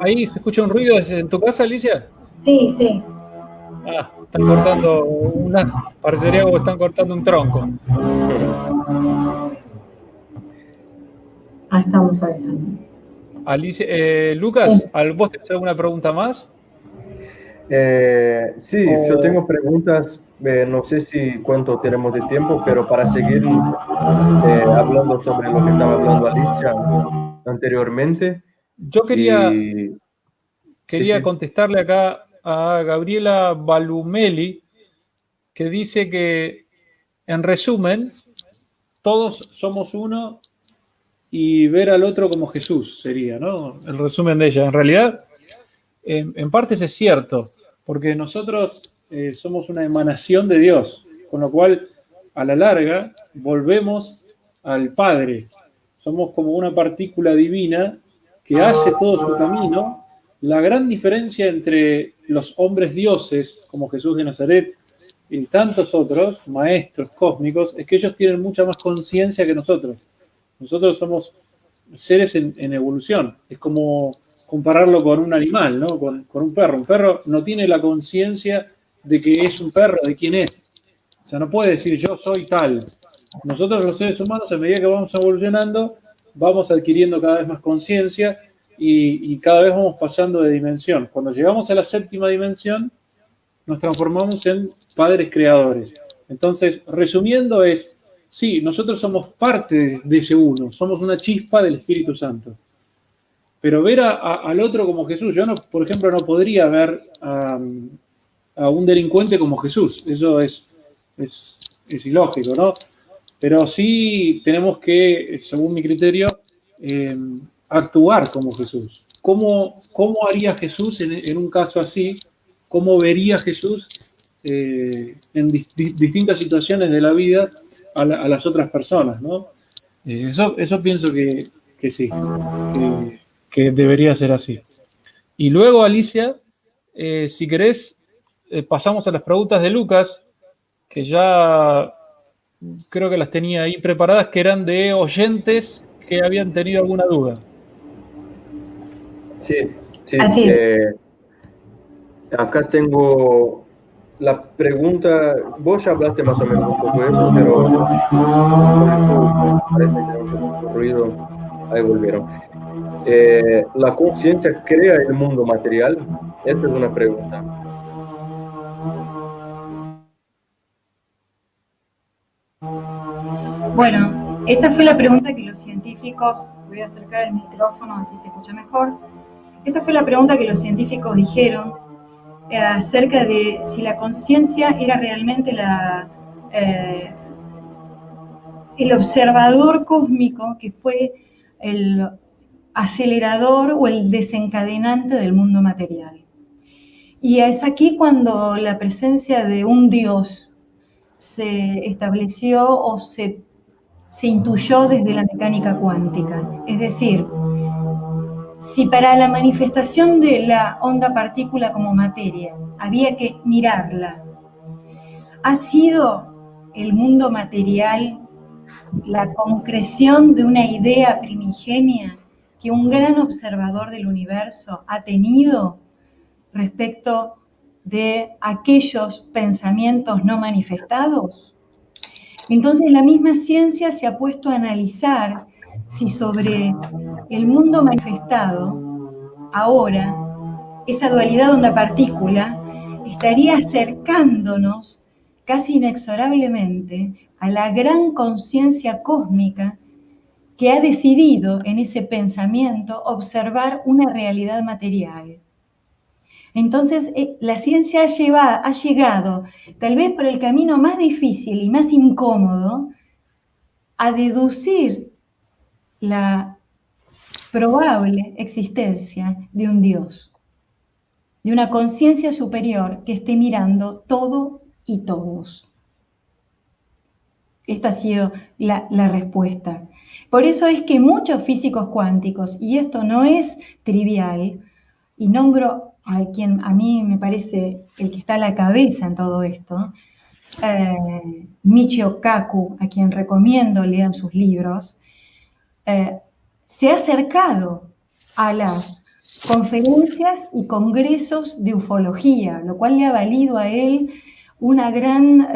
ahí se escucha un ruido en tu casa, Alicia. Sí, sí. Están cortando parecería que están cortando un tronco. Estamos avisando. Alicia, Lucas, ¿vos tenés alguna pregunta más? Sí, yo tengo preguntas, no sé si cuánto tenemos de tiempo, pero para seguir hablando sobre lo que estaba hablando Alicia anteriormente. Yo Y sí, quería sí, contestarle acá a Gabriela Balumeli, que dice que, en resumen, todos somos uno y ver al otro como Jesús sería, ¿no? El resumen de ella. En realidad, en partes es cierto, porque nosotros somos una emanación de Dios, con lo cual, a la larga, volvemos al Padre. Somos como una partícula divina que hace todo su camino. La gran diferencia entre los hombres dioses, como Jesús de Nazaret, y tantos otros maestros cósmicos, es que ellos tienen mucha más conciencia que nosotros. Nosotros somos seres en evolución. Es como compararlo con un animal, ¿no? Con un perro. Un perro no tiene la conciencia de que es un perro, de quién es. O sea, no puede decir yo soy tal. Nosotros los seres humanos, a medida que vamos evolucionando, vamos adquiriendo cada vez más conciencia y cada vez vamos pasando de dimensión. Cuando llegamos a la séptima dimensión, nos transformamos en padres creadores. Entonces, resumiendo es, sí, nosotros somos parte de ese uno, somos una chispa del Espíritu Santo. Pero ver al otro como Jesús, yo no, por ejemplo, no podría ver a un delincuente como Jesús, eso es ilógico, ¿no? Pero sí tenemos que, según mi criterio, eh, actuar como Jesús. ¿Cómo haría Jesús en un caso así? ¿Cómo vería Jesús en distintas situaciones de la vida a las otras personas, ¿no? Eso pienso que sí, que debería ser así. Y luego, Alicia, si querés, pasamos a las preguntas de Lucas, que ya creo que las tenía ahí preparadas, que eran de oyentes que habían tenido alguna duda. sí, sí. Así es. Acá tengo la pregunta, vos ya hablaste más o menos un poco de eso, pero parece que hay un poco de ruido, ahí volvieron. ¿La conciencia crea el mundo material? Esta es una pregunta. Bueno, esta fue la pregunta que los científicos, voy a acercar el micrófono así se escucha mejor. Esta fue la pregunta que los científicos dijeron acerca de si la conciencia era realmente el observador cósmico que fue el acelerador o el desencadenante del mundo material. Y es aquí cuando la presencia de un Dios se estableció o se intuyó desde la mecánica cuántica. Es decir, si para la manifestación de la onda partícula como materia había que mirarla, ¿ha sido el mundo material la concreción de una idea primigenia que un gran observador del universo ha tenido respecto de aquellos pensamientos no manifestados? Entonces la misma ciencia se ha puesto a analizar si sobre el mundo manifestado, ahora, esa dualidad onda-partícula estaría acercándonos casi inexorablemente a la gran conciencia cósmica que ha decidido en ese pensamiento observar una realidad material. Entonces, la ciencia ha llegado, tal vez por el camino más difícil y más incómodo, a deducir la probable existencia de un Dios, de una conciencia superior que esté mirando todo y todos. Esta ha sido la respuesta. Por eso es que muchos físicos cuánticos, y esto no es trivial, y nombro a quien a mí me parece el que está a la cabeza en todo esto, Michio Kaku, a quien recomiendo lean sus libros, se ha acercado a las conferencias y congresos de ufología, lo cual le ha valido a él una gran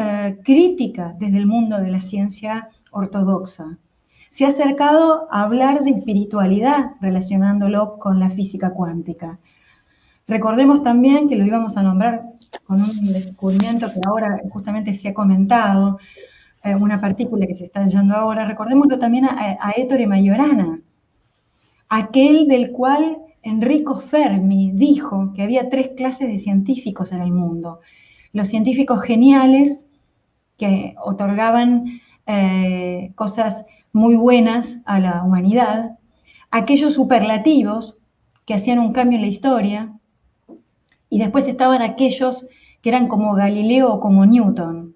crítica desde el mundo de la ciencia ortodoxa. Se ha acercado a hablar de espiritualidad relacionándolo con la física cuántica. Recordemos también que lo íbamos a nombrar con un descubrimiento que ahora justamente se ha comentado, una partícula que se está hallando ahora. Recordémoslo también a Ettore Majorana, aquel del cual Enrico Fermi dijo que había 3 clases de científicos en el mundo. Los científicos geniales, que otorgaban cosas muy buenas a la humanidad, aquellos superlativos que hacían un cambio en la historia, y después estaban aquellos que eran como Galileo o como Newton,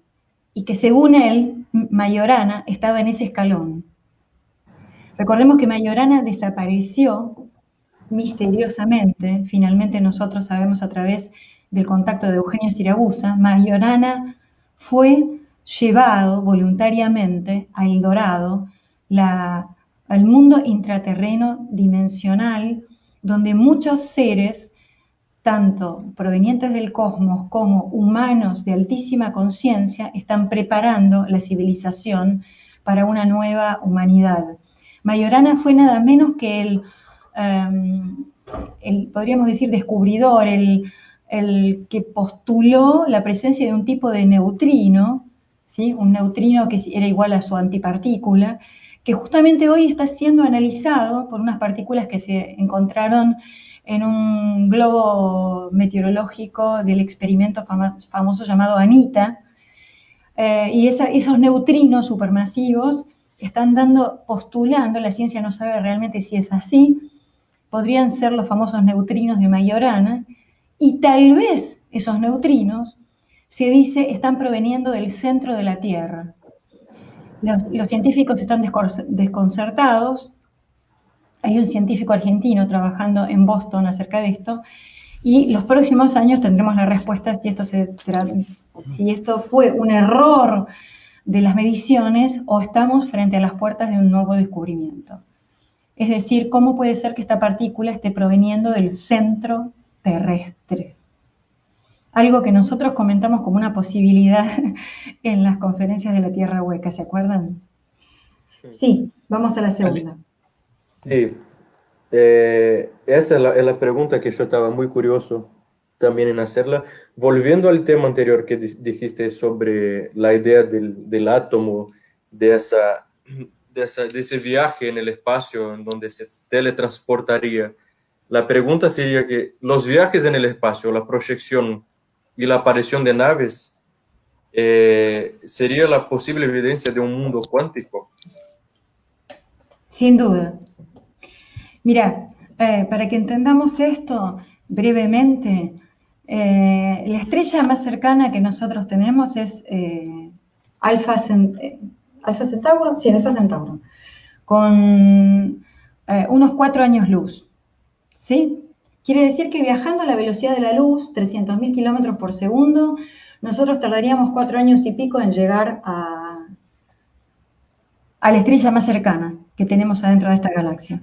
y que según él, Majorana estaba en ese escalón. Recordemos que Majorana desapareció misteriosamente, finalmente nosotros sabemos a través del contacto de Eugenio Siragusa, Majorana fue llevado voluntariamente a El Dorado, al mundo intraterreno dimensional, donde muchos seres, tanto provenientes del cosmos como humanos de altísima conciencia, están preparando la civilización para una nueva humanidad. Majorana fue nada menos que el podríamos decir, descubridor, el que postuló la presencia de un tipo de neutrino, ¿sí? Un neutrino que era igual a su antipartícula, que justamente hoy está siendo analizado por unas partículas que se encontraron en un globo meteorológico del experimento famoso llamado ANITA, y esos neutrinos supermasivos están postulando, la ciencia no sabe realmente si es así, podrían ser los famosos neutrinos de Majorana, y tal vez esos neutrinos, se dice, están proveniendo del centro de la Tierra. Los científicos están desconcertados. Hay un científico argentino trabajando en Boston acerca de esto, y los próximos años tendremos la respuesta si esto fue un error de las mediciones o estamos frente a las puertas de un nuevo descubrimiento. Es decir, ¿cómo puede ser que esta partícula esté proveniendo del centro terrestre? Algo que nosotros comentamos como una posibilidad en las conferencias de la Tierra Hueca, ¿se acuerdan? Sí, vamos a la segunda. Sí, esa es la pregunta que yo estaba muy curioso también en hacerla. Volviendo al tema anterior que dijiste sobre la idea del átomo, de ese viaje en el espacio en donde se teletransportaría, la pregunta sería que los viajes en el espacio, la proyección y la aparición de naves, ¿sería la posible evidencia de un mundo cuántico? Sin duda. Mira, para que entendamos esto brevemente, la estrella más cercana que nosotros tenemos es Alfa Centauro, sí, Alfa Centauro, con unos 4 años luz, ¿sí? Quiere decir que viajando a la velocidad de la luz, 300.000 kilómetros por segundo, nosotros tardaríamos 4 años y pico en llegar a la estrella más cercana que tenemos adentro de esta galaxia.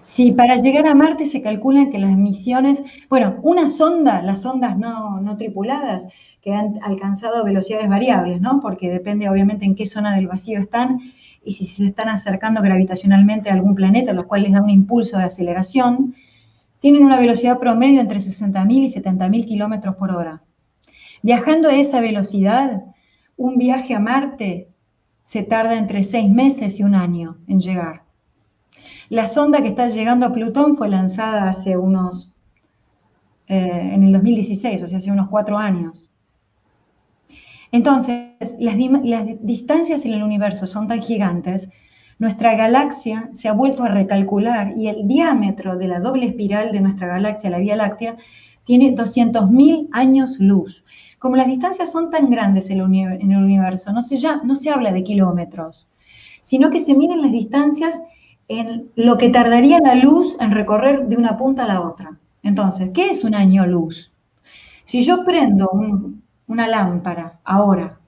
Si para llegar a Marte se calcula que las misiones, bueno, una sonda, las sondas no tripuladas, que han alcanzado velocidades variables, ¿no? Porque depende obviamente en qué zona del vacío están y si se están acercando gravitacionalmente a algún planeta, lo cual les da un impulso de aceleración, tienen una velocidad promedio entre 60.000 y 70.000 kilómetros por hora. Viajando a esa velocidad, un viaje a Marte se tarda entre 6 meses y 1 año en llegar. La sonda que está llegando a Plutón fue lanzada hace en el 2016, o sea, hace unos 4 años. Entonces, las distancias en el universo son tan gigantes, nuestra galaxia se ha vuelto a recalcular y el diámetro de la doble espiral de nuestra galaxia, la Vía Láctea, tiene 200.000 años luz. Como las distancias son tan grandes en el universo, no se habla de kilómetros, sino que se miden las distancias en lo que tardaría la luz en recorrer de una punta a la otra. Entonces, ¿qué es un año luz? Si yo prendo una lámpara ahora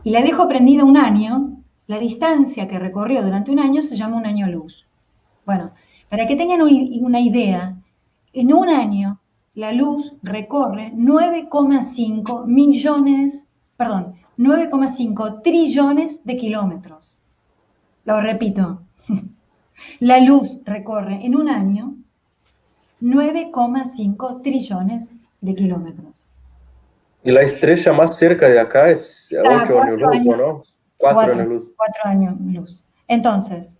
y la dejo prendida 1 año, la distancia que recorrió durante 1 año se llama un año luz. Bueno, para que tengan una idea, en 1 año la luz recorre 9,5 trillones de kilómetros. Lo repito. La luz recorre en 1 año 9,5 trillones de kilómetros. Y la estrella más cerca de acá es Está 8 años luz, ¿o no? 4 años luz. 4 años luz. Entonces,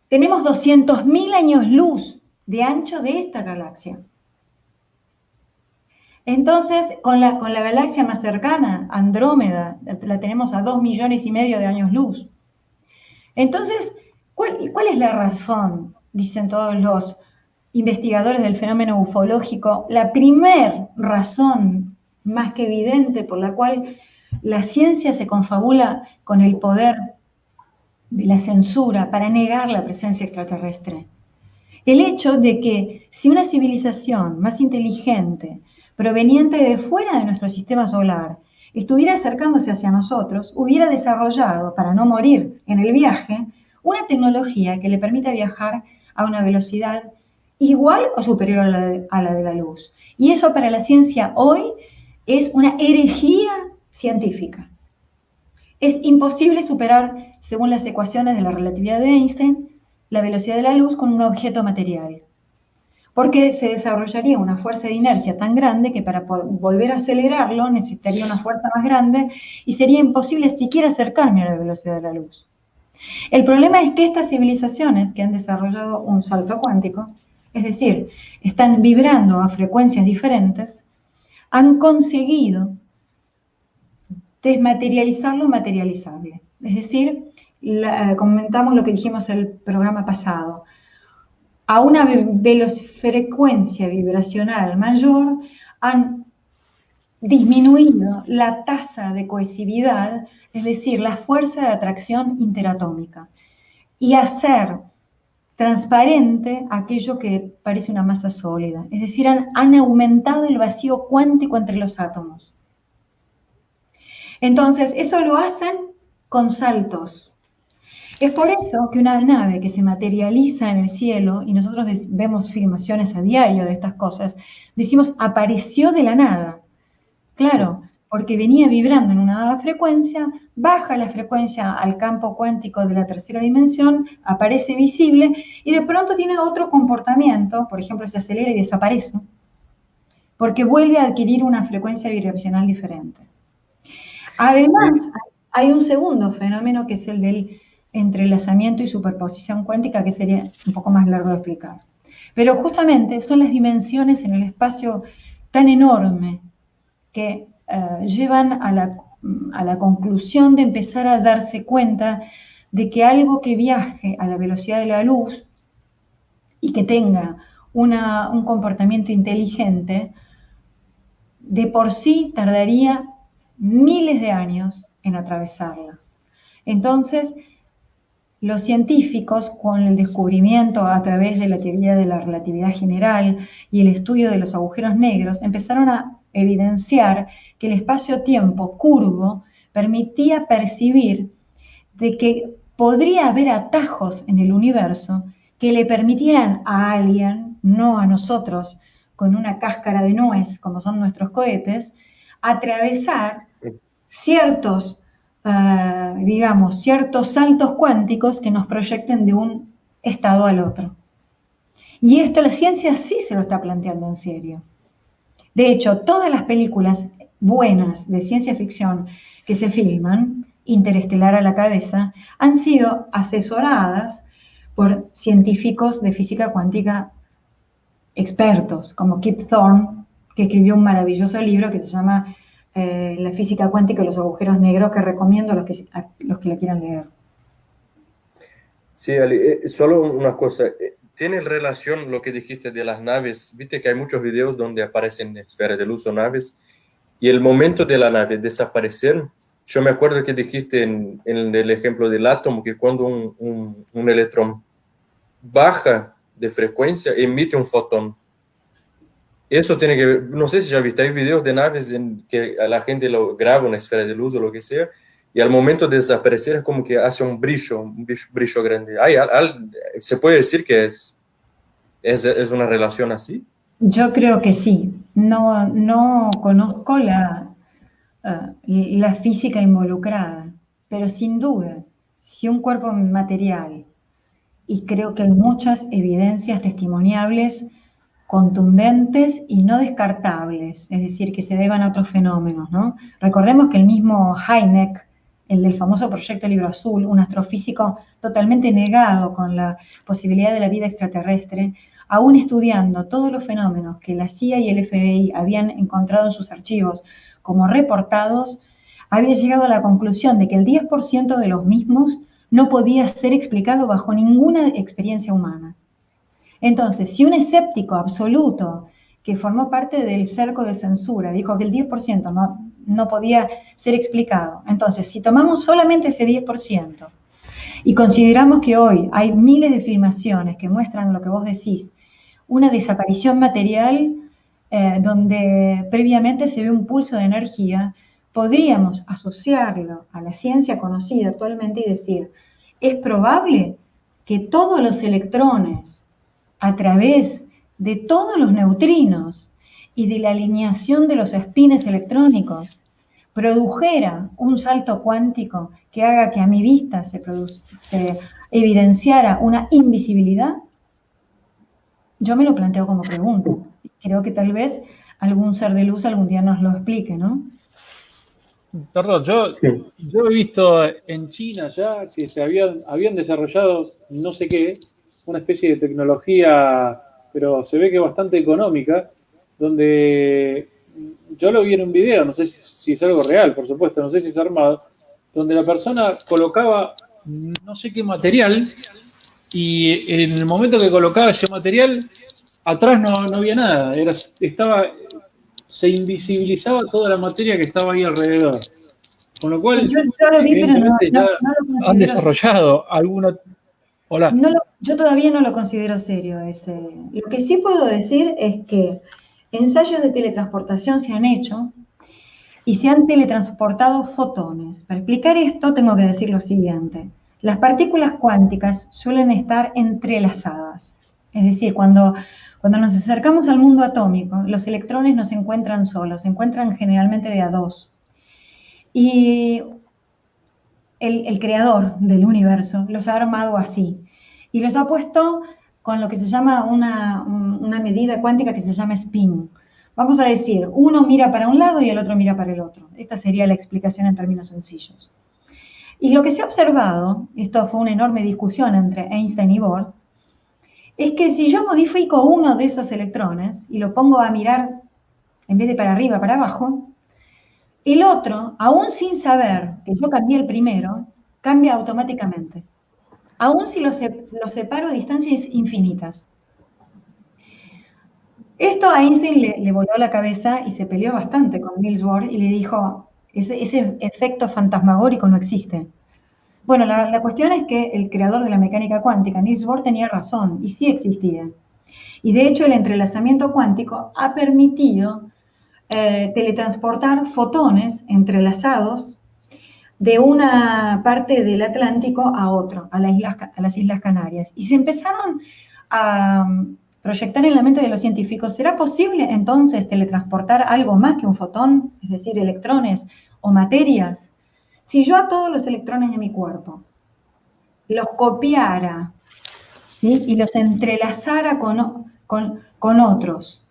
tenemos 200.000 años luz de ancho de esta galaxia. Entonces, con la galaxia más cercana, Andrómeda, la tenemos a 2,5 millones de años luz. Entonces, ¿cuál es la razón? Dicen todos los investigadores del fenómeno ufológico. La primer razón más que evidente por la cual la ciencia se confabula con el poder de la censura para negar la presencia extraterrestre. El hecho de que si una civilización más inteligente, proveniente de fuera de nuestro sistema solar, estuviera acercándose hacia nosotros, hubiera desarrollado, para no morir en el viaje, una tecnología que le permita viajar a una velocidad igual o superior a la de la luz. Y eso para la ciencia hoy es una herejía científica. Es imposible superar, según las ecuaciones de la relatividad de Einstein, la velocidad de la luz con un objeto material, porque se desarrollaría una fuerza de inercia tan grande que para volver a acelerarlo necesitaría una fuerza más grande y sería imposible siquiera acercarme a la velocidad de la luz. El problema es que estas civilizaciones que han desarrollado un salto cuántico, es decir, están vibrando a frecuencias diferentes, han conseguido desmaterializar lo materializable. Es decir, comentamos lo que dijimos en el programa pasado. A una frecuencia vibracional mayor han disminuido la tasa de cohesividad, es decir, la fuerza de atracción interatómica, y hacer transparente aquello que parece una masa sólida. Es decir, han aumentado el vacío cuántico entre los átomos. Entonces, eso lo hacen con saltos. Es por eso que una nave que se materializa en el cielo, y nosotros vemos filmaciones a diario de estas cosas, decimos, apareció de la nada. Claro, porque venía vibrando en una dada frecuencia, baja la frecuencia al campo cuántico de la tercera dimensión, aparece visible, y de pronto tiene otro comportamiento, por ejemplo, se acelera y desaparece, porque vuelve a adquirir una frecuencia vibracional diferente. Además, hay un segundo fenómeno que es el del entrelazamiento y superposición cuántica, que sería un poco más largo de explicar. Pero justamente son las dimensiones en el espacio tan enorme que llevan a la conclusión de empezar a darse cuenta de que algo que viaje a la velocidad de la luz y que tenga un comportamiento inteligente, de por sí tardaría miles de años en atravesarla. Entonces, los científicos, con el descubrimiento a través de la teoría de la relatividad general y el estudio de los agujeros negros, empezaron a evidenciar que el espacio-tiempo curvo permitía percibir de que podría haber atajos en el universo que le permitieran a alguien, no a nosotros, con una cáscara de nuez, como son nuestros cohetes, atravesar ciertos saltos cuánticos que nos proyecten de un estado al otro. Y esto la ciencia sí se lo está planteando en serio. De hecho, todas las películas buenas de ciencia ficción que se filman, Interestelar a la cabeza, han sido asesoradas por científicos de física cuántica expertos, como Kip Thorne, que escribió un maravilloso libro que se llama La física cuántica y los agujeros negros, que recomiendo a los que la quieran leer. Sí, Ali, solo una cosa, ¿tiene relación lo que dijiste de las naves? Viste que hay muchos videos donde aparecen esferas de luz o naves, y el momento de la nave desaparecer, yo me acuerdo que dijiste en el ejemplo del átomo, que cuando un electrón baja de frecuencia, emite un fotón. Eso tiene que ver, no sé si ya viste, hay videos de naves en que a la gente lo graba una esfera de luz o lo que sea, y al momento de desaparecer es como que hace un brillo grande. ¿Se puede decir que es una relación así? Yo creo que sí. No conozco la física involucrada, pero sin duda, si un cuerpo material, y creo que hay muchas evidencias testimoniables contundentes y no descartables, es decir, que se deban a otros fenómenos, ¿no? Recordemos que el mismo Hynek, el del famoso proyecto Libro Azul, un astrofísico totalmente negado con la posibilidad de la vida extraterrestre, aún estudiando todos los fenómenos que la CIA y el FBI habían encontrado en sus archivos como reportados, había llegado a la conclusión de que el 10% de los mismos no podía ser explicado bajo ninguna experiencia humana. Entonces, si un escéptico absoluto que formó parte del cerco de censura dijo que el 10% no podía ser explicado, entonces, si tomamos solamente ese 10% y consideramos que hoy hay miles de filmaciones que muestran lo que vos decís, una desaparición material donde previamente se ve un pulso de energía, podríamos asociarlo a la ciencia conocida actualmente y decir, es probable que todos los electrones, a través de todos los neutrinos y de la alineación de los espines electrónicos, produjera un salto cuántico que haga que a mi vista se evidenciara una invisibilidad. Yo me lo planteo como pregunta. Creo que tal vez algún ser de luz algún día nos lo explique, ¿no? Perdón, yo he visto en China ya que se habían desarrollado no sé qué, una especie de tecnología, pero se ve que bastante económica, donde yo lo vi en un video, no sé si es algo real, por supuesto, no sé si es armado, donde la persona colocaba no sé qué material y en el momento que colocaba ese material, atrás no había nada, se invisibilizaba toda la materia que estaba ahí alrededor. Con lo cual, sí, yo lo vi, pero no lo han desarrollado alguna... Hola. Yo todavía no lo considero serio ese. Lo que sí puedo decir es que ensayos de teletransportación se han hecho y se han teletransportado fotones. Para explicar esto tengo que decir lo siguiente. Las partículas cuánticas suelen estar entrelazadas. Es decir, cuando nos acercamos al mundo atómico, los electrones no se encuentran solos, se encuentran generalmente de a dos. Y el creador del universo los ha armado así. Y los ha puesto con lo que se llama una medida cuántica que se llama spin. Vamos a decir, uno mira para un lado y el otro mira para el otro. Esta sería la explicación en términos sencillos. Y lo que se ha observado, esto fue una enorme discusión entre Einstein y Bohr, es que si yo modifico uno de esos electrones y lo pongo a mirar, en vez de para arriba, para abajo, el otro, aún sin saber que yo cambié el primero, cambia automáticamente. Aún si los separo a distancias infinitas. Esto a Einstein le voló la cabeza y se peleó bastante con Niels Bohr y le dijo, ese efecto fantasmagórico no existe. Bueno, la cuestión es que el creador de la mecánica cuántica, Niels Bohr, tenía razón y sí existía. Y de hecho el entrelazamiento cuántico ha permitido teletransportar fotones entrelazados de una parte del Atlántico a otro, a las Islas Canarias. Y se empezaron a proyectar en la mente de los científicos, ¿será posible entonces teletransportar algo más que un fotón, es decir, electrones o materias? Si yo a todos los electrones de mi cuerpo los copiara, ¿sí?, y los entrelazara con otros,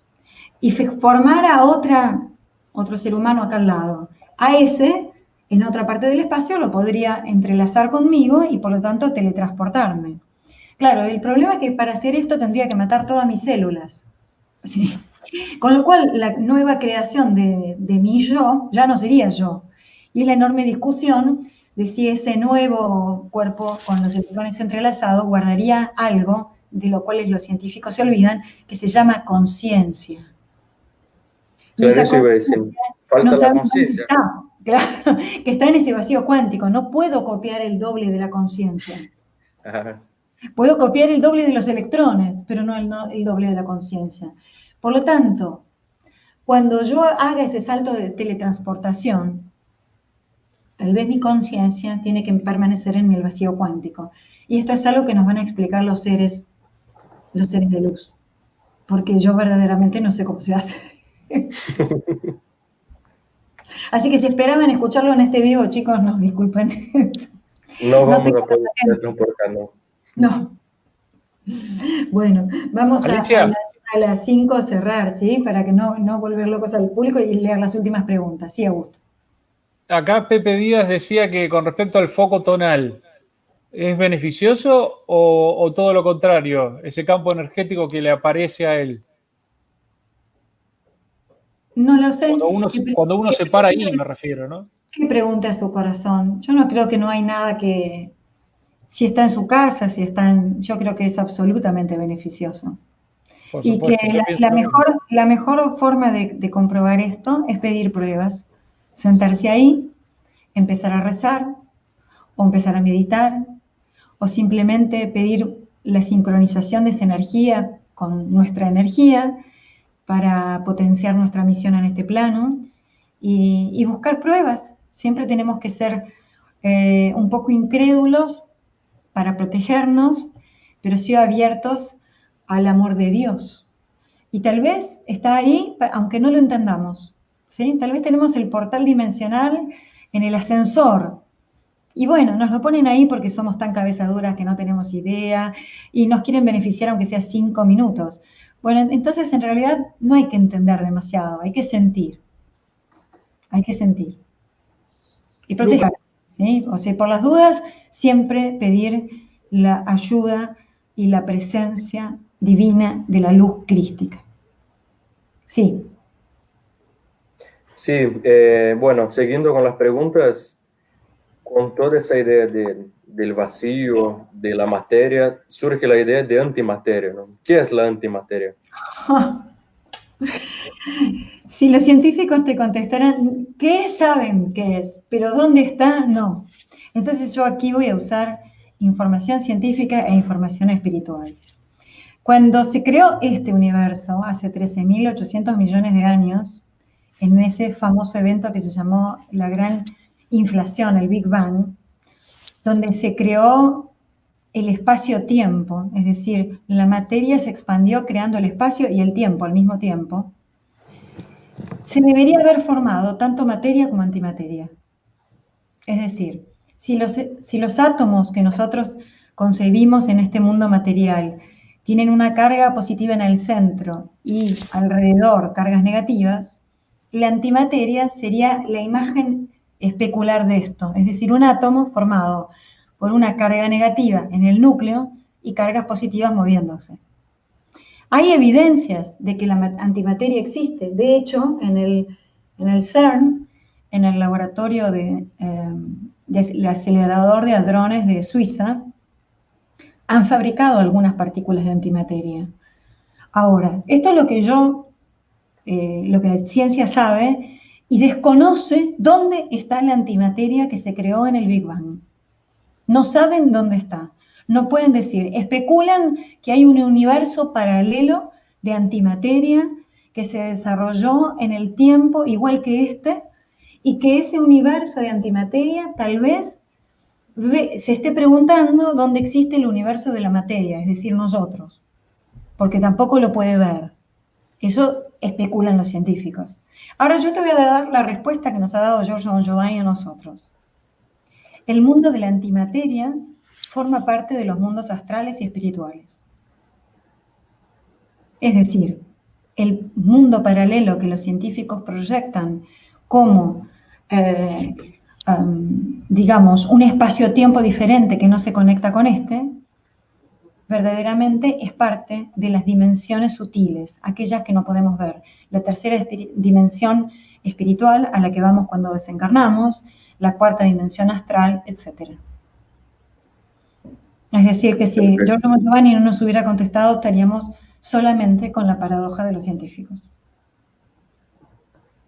y formara otro ser humano acá al lado, a ese, en otra parte del espacio, lo podría entrelazar conmigo y por lo tanto teletransportarme. Claro, el problema es que para hacer esto tendría que matar todas mis células. ¿Sí? Con lo cual, la nueva creación de mi yo ya no sería yo. Y la enorme discusión de si ese nuevo cuerpo con los electrones entrelazados guardaría algo de lo cual los científicos se olvidan, que se llama conciencia. Claro, eso iba a decir. Falta la conciencia. Claro, que está en ese vacío cuántico. No puedo copiar el doble de la conciencia. Puedo copiar el doble de los electrones, pero no el doble de la conciencia. Por lo tanto, cuando yo haga ese salto de teletransportación, tal vez mi conciencia tiene que permanecer en el vacío cuántico. Y esto es algo que nos van a explicar los seres de luz. Porque yo verdaderamente no sé cómo se hace. Así que si esperaban escucharlo en este vivo, chicos, nos disculpen. No vamos a poder transportarnos. No. Bueno, vamos Alicia, a las a las 5 cerrar, ¿sí? Para que no volver locos al público y leer las últimas preguntas. Sí, Augusto. Acá Pepe Díaz decía que con respecto al foco tonal, ¿es beneficioso o todo lo contrario? Ese campo energético que le aparece a él. No lo sé. Cuando uno se para ahí, me refiero, ¿no? Que pregunte a su corazón. Yo no creo que no hay nada que, si está en su casa, yo creo que es absolutamente beneficioso. Por Y que supuesto, yo pienso lo mismo. la mejor forma de comprobar esto es pedir pruebas. Sentarse ahí, empezar a rezar, o empezar a meditar, o simplemente pedir la sincronización de esa energía con nuestra energía para potenciar nuestra misión en este plano y buscar pruebas. Siempre tenemos que ser un poco incrédulos para protegernos, pero sí abiertos al amor de Dios. Y tal vez está ahí, aunque no lo entendamos, ¿sí? Tal vez tenemos el portal dimensional en el ascensor. Y bueno, nos lo ponen ahí porque somos tan cabezaduras que no tenemos idea y nos quieren beneficiar aunque sea 5 minutos. Bueno, entonces en realidad no hay que entender demasiado, hay que sentir. Hay que sentir. Y proteger, ¿sí? O sea, por las dudas, siempre pedir la ayuda y la presencia divina de la luz crística. Sí. Sí, bueno, siguiendo con las preguntas, con toda esa idea del vacío, de la materia, surge la idea de antimateria, ¿no? ¿Qué es la antimateria? Si los científicos te contestaran, ¿qué saben qué es? Pero ¿dónde está? No. Entonces yo aquí voy a usar información científica e información espiritual. Cuando se creó este universo, hace 13.800 millones de años, en ese famoso evento que se llamó la gran inflación, el Big Bang, donde se creó el espacio-tiempo, es decir, la materia se expandió creando el espacio y el tiempo al mismo tiempo, se debería haber formado tanto materia como antimateria. Es decir, si los átomos que nosotros concebimos en este mundo material tienen una carga positiva en el centro y alrededor cargas negativas, la antimateria sería la imagen especular de esto, es decir, un átomo formado por una carga negativa en el núcleo y cargas positivas moviéndose. Hay evidencias de que la antimateria existe. De hecho, en el CERN, en el laboratorio del acelerador de hadrones de Suiza, han fabricado algunas partículas de antimateria. Ahora, esto es lo que la ciencia sabe y desconoce dónde está la antimateria que se creó en el Big Bang. No saben dónde está. No pueden decir, especulan que hay un universo paralelo de antimateria que se desarrolló en el tiempo igual que este y que ese universo de antimateria tal vez se esté preguntando dónde existe el universo de la materia, es decir, nosotros, porque tampoco lo puede ver. Eso especulan los científicos. Ahora yo te voy a dar la respuesta que nos ha dado Giorgio Don Giovanni a nosotros. El mundo de la antimateria forma parte de los mundos astrales y espirituales. Es decir, el mundo paralelo que los científicos proyectan como, digamos, un espacio-tiempo diferente que no se conecta con este, verdaderamente es parte de las dimensiones sutiles, aquellas que no podemos ver. La tercera dimensión espiritual a la que vamos cuando desencarnamos, la cuarta dimensión astral, etc. Es decir, que si Giorgio Giovanni no nos hubiera contestado, estaríamos solamente con la paradoja de los científicos.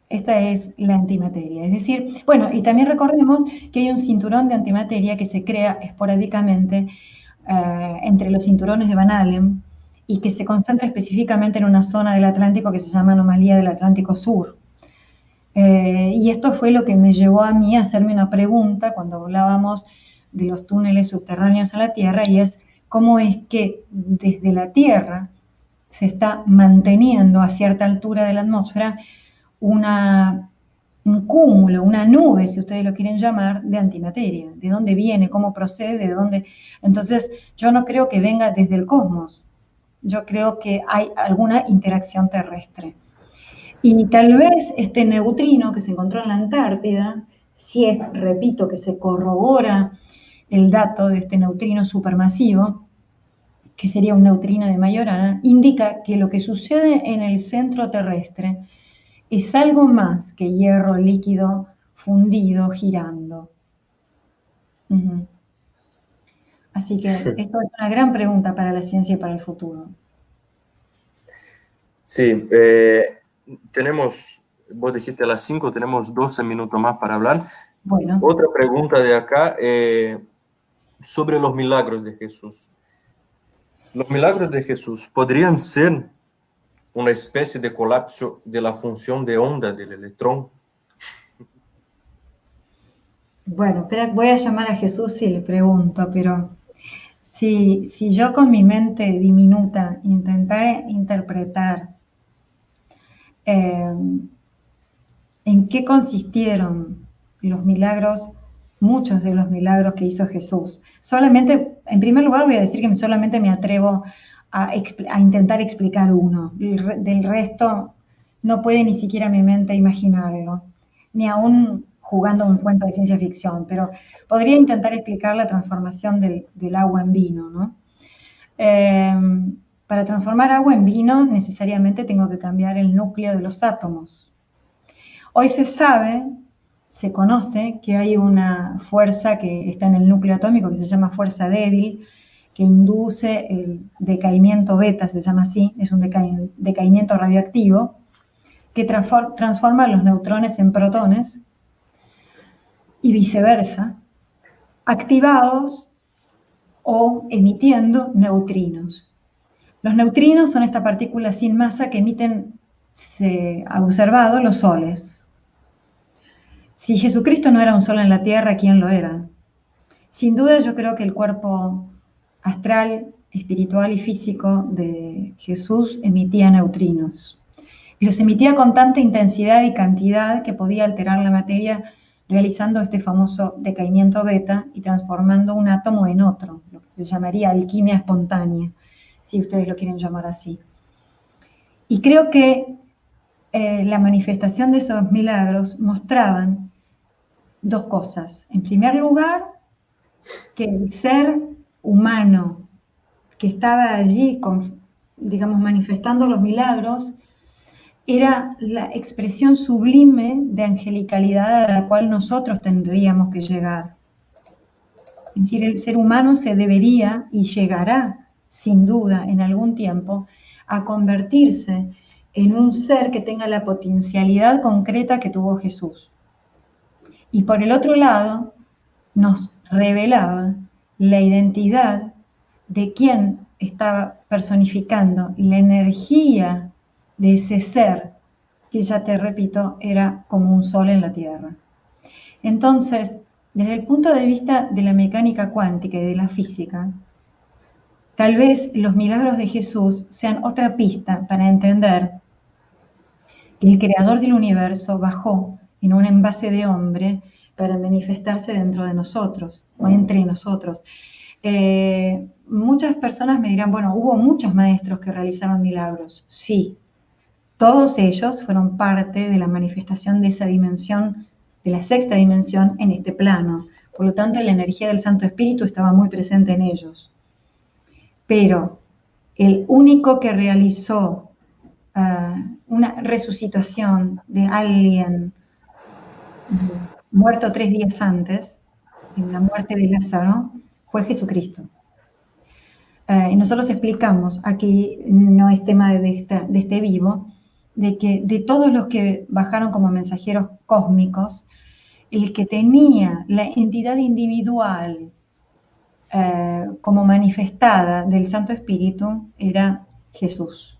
Esta es la antimateria. Es decir, bueno, y también recordemos que hay un cinturón de antimateria que se crea esporádicamente entre los cinturones de Van Allen y que se concentra específicamente en una zona del Atlántico que se llama anomalía del Atlántico Sur. Y esto fue lo que me llevó a mí a hacerme una pregunta cuando hablábamos de los túneles subterráneos a la Tierra, y es cómo es que desde la Tierra se está manteniendo a cierta altura de la atmósfera un cúmulo, una nube, si ustedes lo quieren llamar, de antimateria. ¿De dónde viene? ¿Cómo procede? ¿De dónde? Entonces, yo no creo que venga desde el cosmos. yo creo que hay alguna interacción terrestre. Y tal vez este neutrino que se encontró en la Antártida, si es, repito, que se corrobora el dato de este neutrino supermasivo, que sería un neutrino de Majorana, indica que lo que sucede en el centro terrestre es algo más que hierro líquido fundido girando. Así que esto es una gran pregunta para la ciencia y para el futuro. Sí, tenemos, vos dijiste a las 5, tenemos 12 minutos más para hablar. Bueno. Otra pregunta de acá, sobre los milagros de Jesús. ¿Los milagros de Jesús podrían ser una especie de colapso de la función de onda del electrón? Bueno, espera, voy a llamar a Jesús y le pregunto, pero si yo con mi mente diminuta intentara interpretar en qué consistieron los milagros, muchos de los milagros que hizo Jesús. Solamente, en primer lugar voy a decir que solamente me atrevo a intentar explicar uno. Del resto no puede ni siquiera mi mente imaginarlo, ni aún jugando un cuento de ciencia ficción, pero podría intentar explicar la transformación del agua en vino, ¿no? Para transformar agua en vino necesariamente tengo que cambiar el núcleo de los átomos. Hoy se conoce que hay una fuerza que está en el núcleo atómico que se llama fuerza débil, que induce el decaimiento beta, se llama así, es un decaimiento radioactivo, que transforma los neutrones en protones y viceversa, activados o emitiendo neutrinos. Los neutrinos son esta partícula sin masa que emiten, se ha observado, los soles. Si Jesucristo no era un sol en la Tierra, ¿quién lo era? Sin duda yo creo que el cuerpo astral, espiritual y físico de Jesús emitía neutrinos. Y los emitía con tanta intensidad y cantidad que podía alterar la materia realizando este famoso decaimiento beta y transformando un átomo en otro, lo que se llamaría alquimia espontánea, si ustedes lo quieren llamar así. Y creo que la manifestación de esos milagros mostraban dos cosas. En primer lugar, que el ser humano que estaba allí, digamos, manifestando los milagros, era la expresión sublime de angelicalidad a la cual nosotros tendríamos que llegar. Es decir, el ser humano se debería y llegará, sin duda, en algún tiempo, a convertirse en un ser que tenga la potencialidad concreta que tuvo Jesús. Y por el otro lado, nos revelaba la identidad de quien estaba personificando la energía de ese ser, que ya te repito, era como un sol en la Tierra. Entonces, desde el punto de vista de la mecánica cuántica y de la física, tal vez los milagros de Jesús sean otra pista para entender que el creador del universo bajó en un envase de hombre para manifestarse dentro de nosotros o entre nosotros. Muchas personas me dirán, bueno, hubo muchos maestros que realizaron milagros. Sí, todos ellos fueron parte de la manifestación de esa dimensión, de la sexta dimensión en este plano. Por lo tanto, la energía del Santo Espíritu estaba muy presente en ellos. Pero el único que realizó una resucitación de alguien muerto 3 días antes, en la muerte de Lázaro, fue Jesucristo. Y nosotros explicamos, aquí no es tema de este vivo, de que de todos los que bajaron como mensajeros cósmicos, el que tenía la entidad individual como manifestada del Santo Espíritu era Jesús.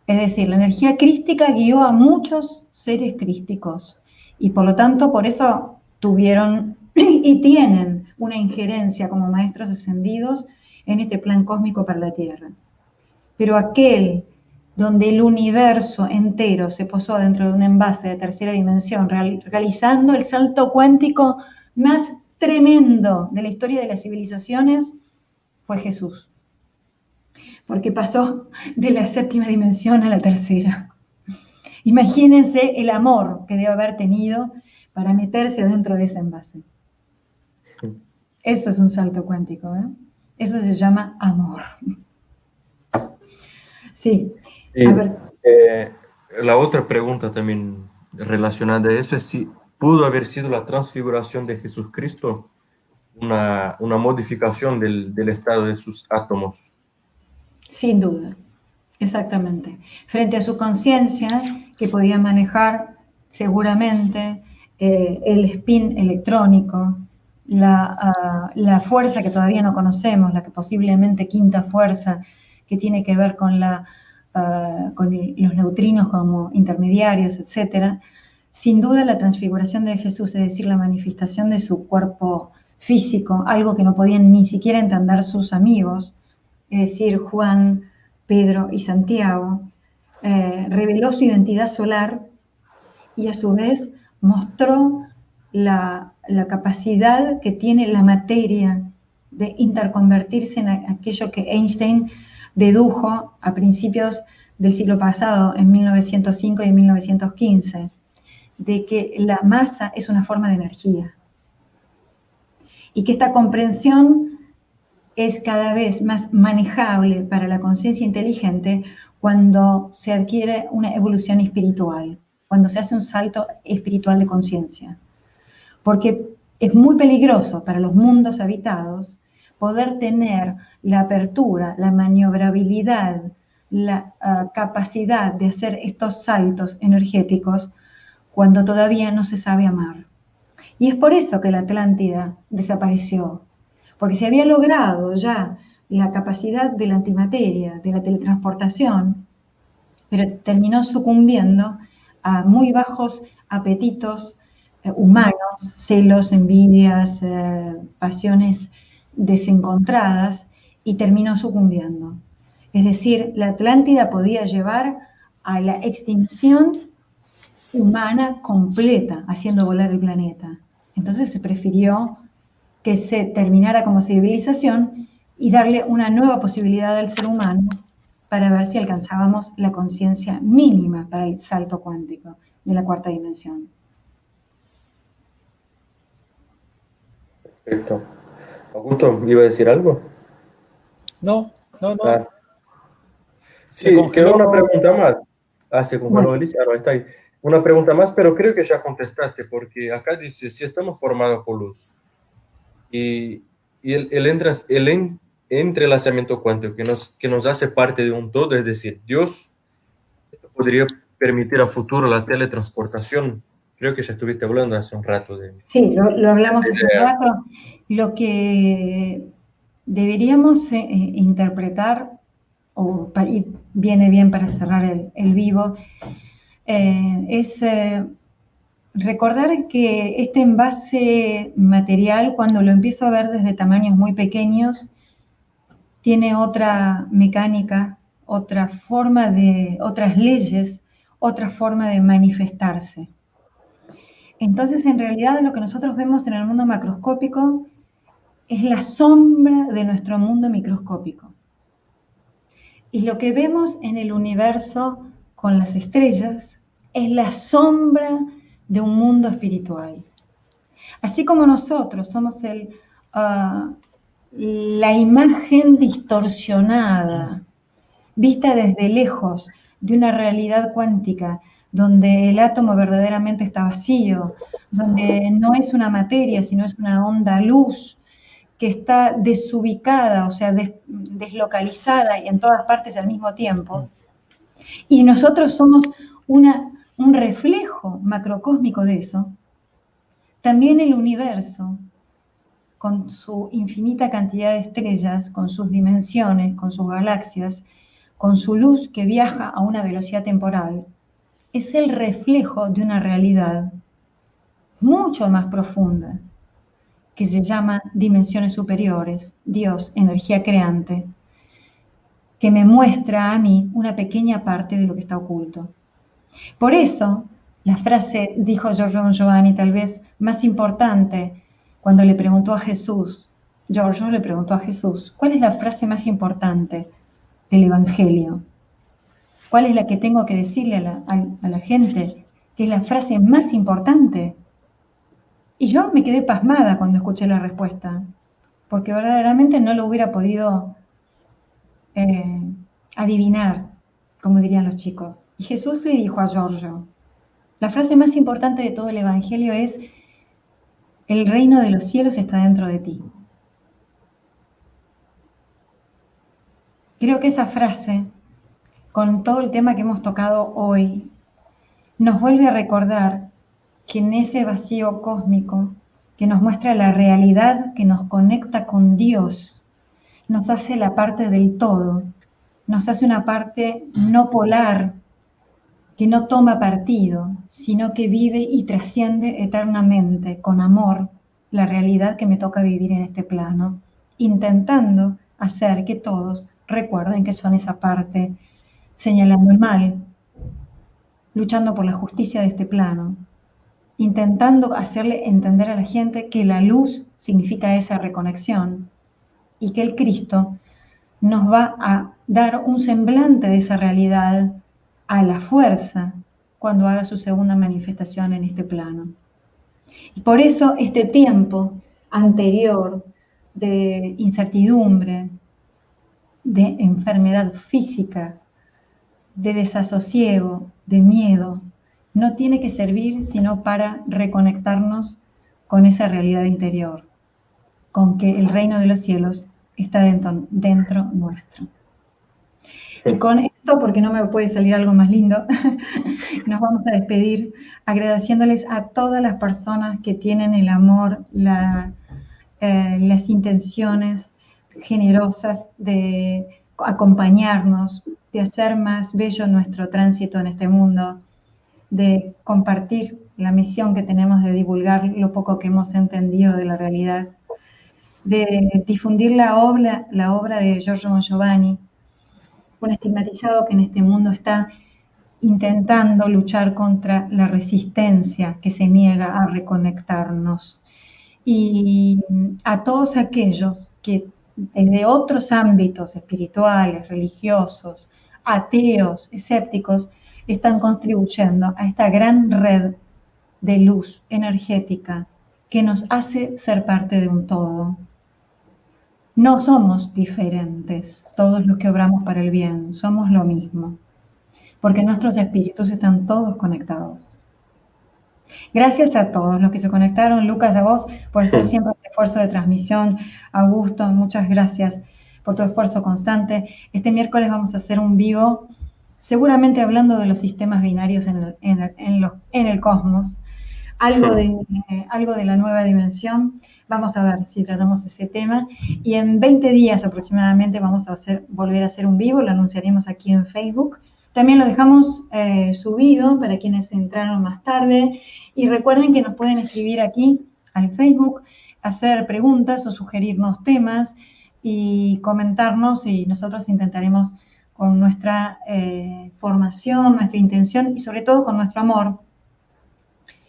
Es decir, la energía crística guió a muchos seres crísticos y por lo tanto por eso tuvieron y tienen una injerencia como maestros ascendidos en este plan cósmico para la Tierra. Pero aquel donde el universo entero se posó dentro de un envase de tercera dimensión, realizando el salto cuántico más tremendo de la historia de las civilizaciones, fue Jesús. porque pasó de la séptima dimensión a la tercera. Imagínense el amor que debe haber tenido para meterse dentro de ese envase. Eso es un salto cuántico, ¿eh? Eso se llama amor. Sí, a ver. La otra pregunta también relacionada a eso es si pudo haber sido la transfiguración de Jesucristo una modificación del estado de sus átomos. Sin duda, exactamente. Frente a su conciencia, que podía manejar seguramente el spin electrónico, la fuerza que todavía no conocemos, la que posiblemente quinta fuerza, que tiene que ver con los neutrinos como intermediarios, etc. Sin duda la transfiguración de Jesús, es decir, la manifestación de su cuerpo físico, algo que no podían ni siquiera entender sus amigos, es decir, Juan, Pedro y Santiago, reveló su identidad solar y a su vez mostró la capacidad que tiene la materia de interconvertirse en aquello que Einstein dedujo a principios del siglo pasado, en 1905 y en 1915, de que la masa es una forma de energía y que esta comprensión es cada vez más manejable para la conciencia inteligente cuando se adquiere una evolución espiritual, cuando se hace un salto espiritual de conciencia. Porque es muy peligroso para los mundos habitados poder tener la apertura, la maniobrabilidad, la capacidad de hacer estos saltos energéticos cuando todavía no se sabe amar. Y es por eso que la Atlántida desapareció, porque se había logrado ya la capacidad de la antimateria, de la teletransportación, pero terminó sucumbiendo a muy bajos apetitos humanos, celos, envidias, pasiones desencontradas, y terminó sucumbiendo. Es decir, la Atlántida podía llevar a la extinción humana completa, haciendo volar el planeta. Entonces se prefirió que se terminara como civilización y darle una nueva posibilidad al ser humano para ver si alcanzábamos la conciencia mínima para el salto cuántico de la cuarta dimensión. Perfecto. Augusto, ¿iba a decir algo? No. Ah. Sí, quedó una pregunta más. Se congeló Alicia, ahora está ahí. Una pregunta más, pero creo que ya contestaste, porque acá dice, si estamos formados por luz y el entrelazamiento cuántico que nos hace parte de un todo, es decir, Dios podría permitir a futuro la teletransportación. Creo que ya estuviste hablando hace un rato de... Sí, lo hablamos hace un rato. Lo que deberíamos interpretar, y viene bien para cerrar el vivo, es recordar que este envase material, cuando lo empiezo a ver desde tamaños muy pequeños, tiene otra mecánica, otra forma otras leyes, otra forma de manifestarse. Entonces, en realidad, lo que nosotros vemos en el mundo macroscópico es la sombra de nuestro mundo microscópico. Y lo que vemos en el universo con las estrellas es la sombra de un mundo espiritual. Así como nosotros somos la imagen distorsionada, vista desde lejos de una realidad cuántica, donde el átomo verdaderamente está vacío, donde no es una materia, sino es una onda luz que está desubicada, o sea, deslocalizada y en todas partes al mismo tiempo. Y nosotros somos un reflejo macrocósmico de eso. También el universo, con su infinita cantidad de estrellas, con sus dimensiones, con sus galaxias, con su luz que viaja a una velocidad temporal, es el reflejo de una realidad mucho más profunda, que se llama dimensiones superiores, Dios, energía creante, que me muestra a mí una pequeña parte de lo que está oculto. Por eso, la frase, dijo Giorgio Giovanni, tal vez más importante, cuando le preguntó a Jesús, Giorgio le preguntó a Jesús, ¿cuál es la frase más importante del Evangelio? ¿Cuál es la que tengo que decirle a la gente? Que es la frase más importante. Y yo me quedé pasmada cuando escuché la respuesta, porque verdaderamente no lo hubiera podido adivinar, como dirían los chicos. Y Jesús le dijo a Giorgio, la frase más importante de todo el Evangelio es: el reino de los cielos está dentro de ti. Creo que esa frase, con todo el tema que hemos tocado hoy, nos vuelve a recordar que en ese vacío cósmico que nos muestra la realidad, que nos conecta con Dios, nos hace la parte del todo, nos hace una parte no polar, que no toma partido, sino que vive y trasciende eternamente, con amor, la realidad que me toca vivir en este plano, intentando hacer que todos recuerden que son esa parte, señalando el mal, luchando por la justicia de este plano, intentando hacerle entender a la gente que la luz significa esa reconexión y que el Cristo nos va a dar un semblante de esa realidad a la fuerza cuando haga su segunda manifestación en este plano. Y por eso este tiempo anterior de incertidumbre, de enfermedad física, de desasosiego, de miedo, no tiene que servir sino para reconectarnos con esa realidad interior, con que el reino de los cielos está dentro nuestro. Y con esto, porque no me puede salir algo más lindo, nos vamos a despedir agradeciéndoles a todas las personas que tienen el amor, las intenciones generosas de acompañarnos, de hacer más bello nuestro tránsito en este mundo, de compartir la misión que tenemos de divulgar lo poco que hemos entendido de la realidad, de difundir la obra de Giorgio Mongiovanni, un estigmatizado que en este mundo está intentando luchar contra la resistencia que se niega a reconectarnos. Y a todos aquellos que desde otros ámbitos espirituales, religiosos, ateos, escépticos, están contribuyendo a esta gran red de luz energética que nos hace ser parte de un todo. No somos diferentes, todos los que obramos para el bien, somos lo mismo, porque nuestros espíritus están todos conectados. Gracias a todos los que se conectaron, Lucas, a vos por hacer siempre este esfuerzo de transmisión. Augusto, muchas gracias por tu esfuerzo constante. Este miércoles vamos a hacer un vivo, seguramente hablando de los sistemas binarios en el cosmos, algo de la nueva dimensión. Vamos a ver si tratamos ese tema. Y en 20 días aproximadamente vamos a volver a hacer un vivo, lo anunciaremos aquí en Facebook. También lo dejamos subido para quienes entraron más tarde. Y recuerden que nos pueden escribir aquí al Facebook, hacer preguntas o sugerirnos temas y comentarnos, y nosotros intentaremos con nuestra formación, nuestra intención y sobre todo con nuestro amor,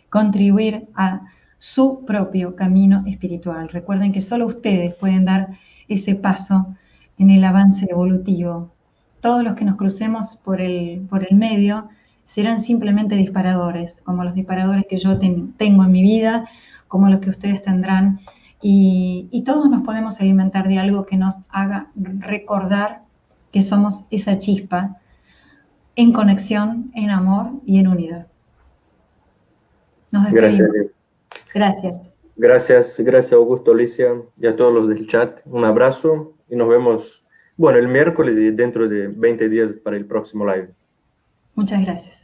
contribuir a su propio camino espiritual. Recuerden que solo ustedes pueden dar ese paso en el avance evolutivo. Todos los que nos crucemos por el medio serán simplemente disparadores, como los disparadores que yo tengo en mi vida, como los que ustedes tendrán, y todos nos podemos alimentar de algo que nos haga recordar que somos esa chispa en conexión, en amor y en unidad. Nos despedimos. Gracias Augusto, Alicia, y a todos los del chat. Un abrazo y nos vemos, el miércoles y dentro de 20 días para el próximo live. Muchas gracias.